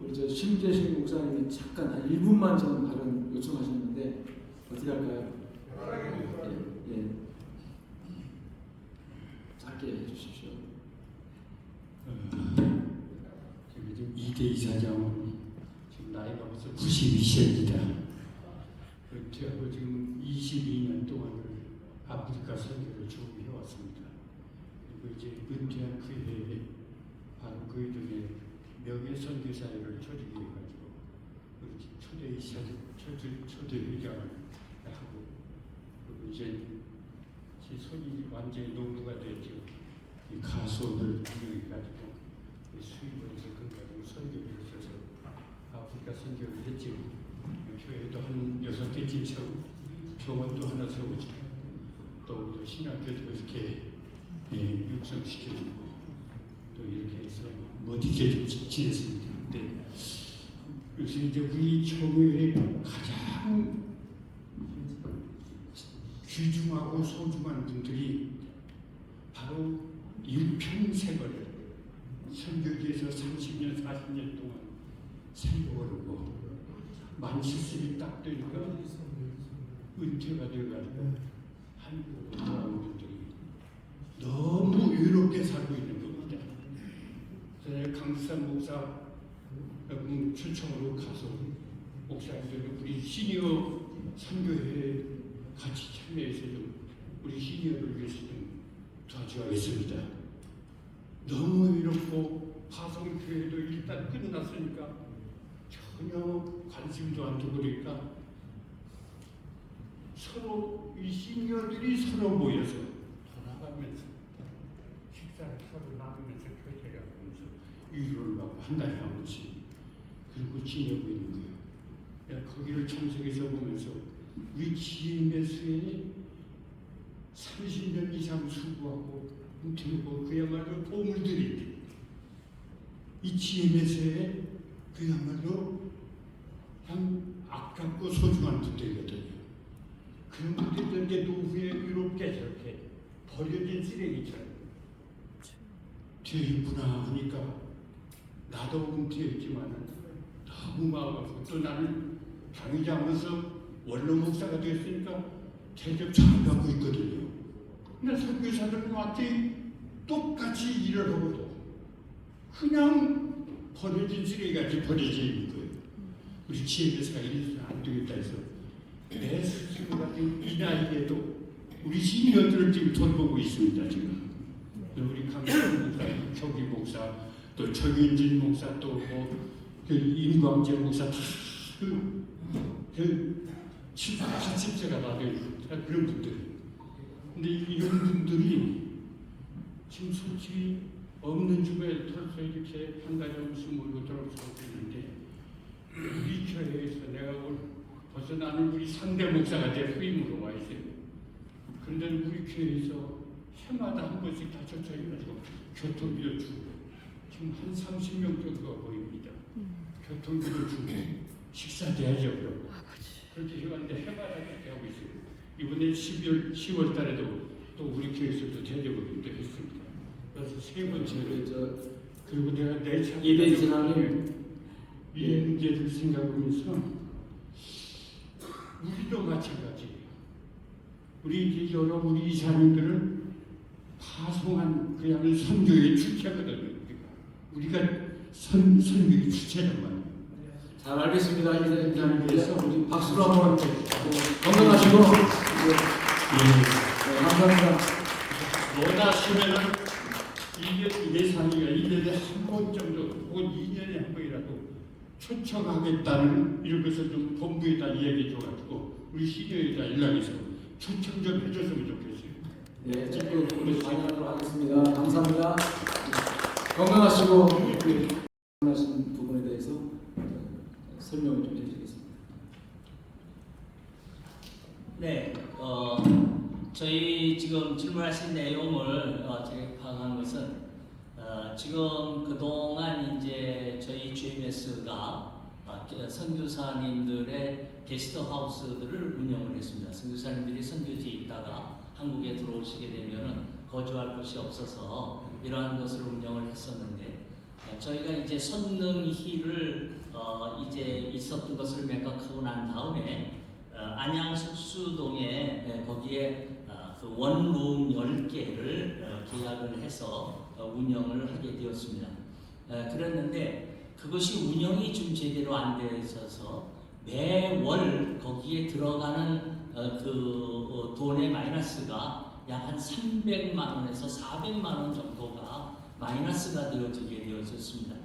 우리 저 심재식 목사님이 잠깐 한 1분만 좀 발언 요청하셨는데 어떻게 할까요? 예. 짧게 해주십시오. 지금 이대 이사장은 지금 나이가 벌써 92세입니다. 제가 지금 22년 동안을 아프리카 선교를 쭉 해왔습니다. 그리고 이제 은퇴한 그 해에 바로 그 중에 명예 선교사회를 조직해가지고 초대 회장을 하고 그리고 이제 제 손이 완전히 농부가 됐죠. 이 가수를 기르해가지고 수입을 해서 그가지고 선교를 써서 아프리카 선교를 했죠. 교회도 한 6개쯤 세우고 병원도 하나 세우고 또 신학교도 이렇게 육성시켜주고 또 이렇게 해서 멋지게 지냈습니다. 네. 그래서 이제 우리 교회의 가장 귀중하고 소중한 분들이 바로 일평생을 선교지에서 30년, 40년 동안 생각을 하고 만 70이 딱 되니까 은퇴가 되어가지고 한국으로 돌아온 분들이 너무 외롭게 살고 있는 겁니다. 그래서 강수산 목사 초청으로 가서 목사님들 우리 시니어 선교회에 같이 참여해서 좀 우리 시니어를 위해서 좀 도와주겠습니다. 너무 외롭고 화성교회도 일단 끝났으니까 전혀 관심도 안 두고 그러니까 서로 이 시니어들이 서로 모여서 돌아가면서 식사를 서로 나누면서 교제를 하면서 위로를 받고 한 달에 한 번씩 그리고 지내고 있는 거예요. 내가 거기를 참석해서 보면서 우리 GMS에 30년 이상 수고하고 은퇴하고 그야말로 보물들인데 이 GMS에 그야말로 참 아깝고 소중한 분들이거든요. 그런 분들인데 노후에 외롭게 저렇게 버려진 쓰레기처럼 되있구나 하니까 나도 은퇴했지만 너무 마음 아프고 또 나는 당회장으로서 원로 목사가 됐으니까 대접 잘 받고 있거든요. 근데 선교사들한테 똑같이 일을 하고도 그냥 버려진 쓰레기같이 버려져 있는 거예요. 우리 GMS가 이래서 안 되겠다 해서 내 스스로 같은 이 나이에도 우리 시니어들을 지금 돌보고 있습니다. 지금 우리 강선 목사, 혁이 목사, 또 정윤진 목사, 또 그 임광재 목사 그 70세가 다 되고 그런 분들. 근데 이런 분들이 지금 솔직히 없는 주부에 털서 이렇게 한 가지 없이 몰고 들어오고 있는데 우리 교회에서 내가 벌써 나는 우리 상대 목사가 돼 후임으로 와 있어요. 그런데 우리 교회에서 해마다 한 번씩 다 초청해가지고 교통비를 주고 지금 한 30명 정도가 보입니다. 교통비를 주고 식사 대접을 그렇게 해왔는데 해마다 그렇게 하고 있어요. 이번에 10월 달에도 또 우리 교회에서도 대접을 또 했습니다. 그래서 세 번째로 그리고 내가 내 예배 지나면 이 문제를 생각하면서 우리도 마찬가지예요. 우리 이제 여러 우리 이사님들을 파송한 그야말로 선교의 주체거든요. 우리가 선교의 주체란 말이에요. 잘 알겠습니다. 이사님 위해서 우리 박수로 한번 건강하시고 감사합니다. 원하시면은 예산이가 1년에 한 번 정도 혹은 2년에 한 번이라도 초청하겠다는 이런 것을 좀 본부에다 이야기해 줘가지고 우리 시니어에다 연락해서 초청 좀 해줬으면 좋겠어요. 네, 적극 반영하도록 하겠습니다. 감사합니다. 건강하시고 하신 부분에 대해서 설명을 좀 해드리겠습니다. 네, 저희 지금 질문하신 내용을 제가 파악한 것은 지금 그동안 이제 저희 GMS가 선교사님들의 게스트하우스들을 운영을 했습니다. 선교사님들이 선교지에 있다가 한국에 들어오시게 되면은 거주할 곳이 없어서 이러한 것을 운영을 했었는데 저희가 이제 선능희를 이제 있었던 것을 매각하고 난 다음에 안양 숙수동에 거기에 그 원룸 10개를 계약을 해서 운영을 하게 되었습니다. 그랬는데 그것이 운영이 좀 제대로 안 되어 있어서 매월 거기에 들어가는 돈의 마이너스가 약 한 300만 원에서 400만 원 정도가 마이너스가 되어지게 되어졌습니다.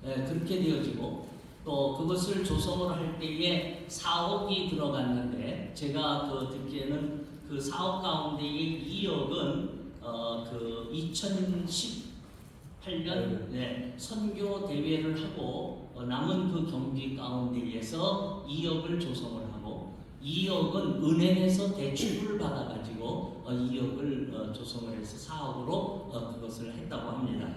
그렇게 되어지고 또 그것을 조성을 할 때에 4억이 들어갔는데 제가 듣기에는 그 4억 가운데의 2억은 2018년 선교 대회를 하고 남은 그 경비 가운데에서 2억을 조성을 하고 2억은 은행에서 대출을 받아가지고 2억을 조성을 해서 4억으로 그것을 했다고 합니다.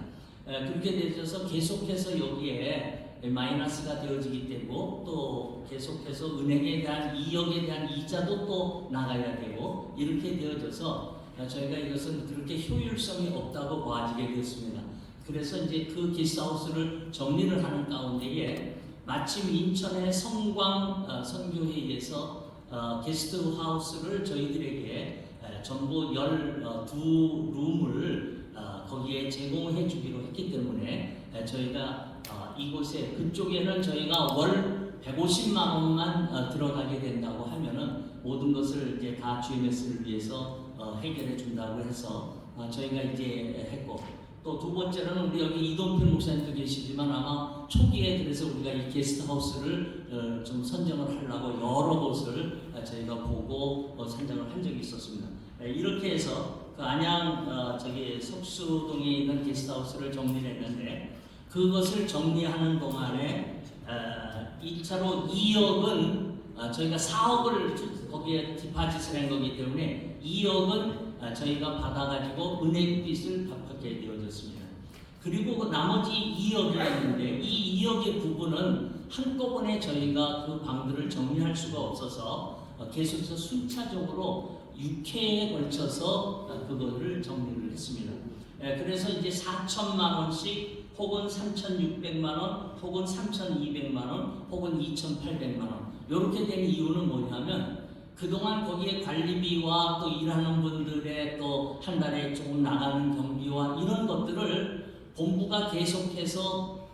그렇게 되어서 계속해서 여기에 마이너스가 되어지기 때문에 또 계속해서 은행에 대한 2억에 대한 이자도 또 나가야 되고 이렇게 되어져서 저희가 이것은 그렇게 효율성이 없다고 봐지게 되었습니다. 그래서 이제 그 게스트하우스를 정리를 하는 가운데에 마침 인천의 성광 선교회에서 게스트하우스를 저희들에게 전부 12룸을 거기에 제공해 주기로 했기 때문에 저희가 이곳에 그쪽에는 저희가 월 150만 원만 들어가게 된다고 하면은 모든 것을 이제 다 GMS를 위해서 해결해 준다고 해서 저희가 이제 했고 또 두 번째는 우리 여기 이동필 목사님도 계시지만 아마 초기에 그래서 우리가 이 게스트하우스를 좀 선정을 하려고 여러 곳을 저희가 보고 선정을 한 적이 있었습니다. 이렇게 해서 그 안양 석수동에 있는 게스트하우스를 정리를 했는데 그것을 정리하는 동안에 2차로 2억은 저희가 4억을 거기에 디파짓을 한 거기 때문에 2억은 저희가 받아가지고 은행빚을 갚게 되어졌습니다. 그리고 그 나머지 2억이 있는데 이 2억의 부분은 한꺼번에 저희가 그 방들을 정리할 수가 없어서 계속해서 순차적으로 6회에 걸쳐서 그거를 정리를 했습니다. 그래서 이제 4천만 원씩 혹은 3,600만 원, 혹은 3,200만 원, 혹은 2,800만 원 이렇게 된 이유는 뭐냐면 그동안 거기에 관리비와 또 일하는 분들의 또 한 달에 조금 나가는 경비와 이런 것들을 본부가 계속해서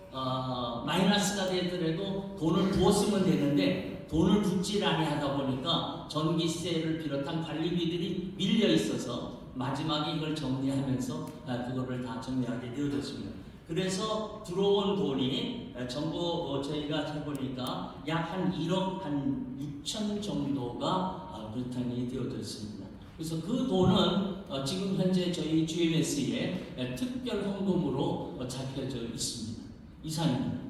마이너스가 되더라도 돈을 부었으면 되는데 돈을 붓질 아니하다 보니까 전기세를 비롯한 관리비들이 밀려 있어서 마지막에 이걸 정리하면서 그거를 다 정리하게 되어졌습니다. 그래서 들어온 돈이 전부 저희가 해보니까 약 한 1억 한 6천 정도가 루팅이 되어졌습니다. 그래서 그 돈은 지금 현재 저희 GMS에 특별 헌금으로 잡혀져 있습니다. 이상입니다.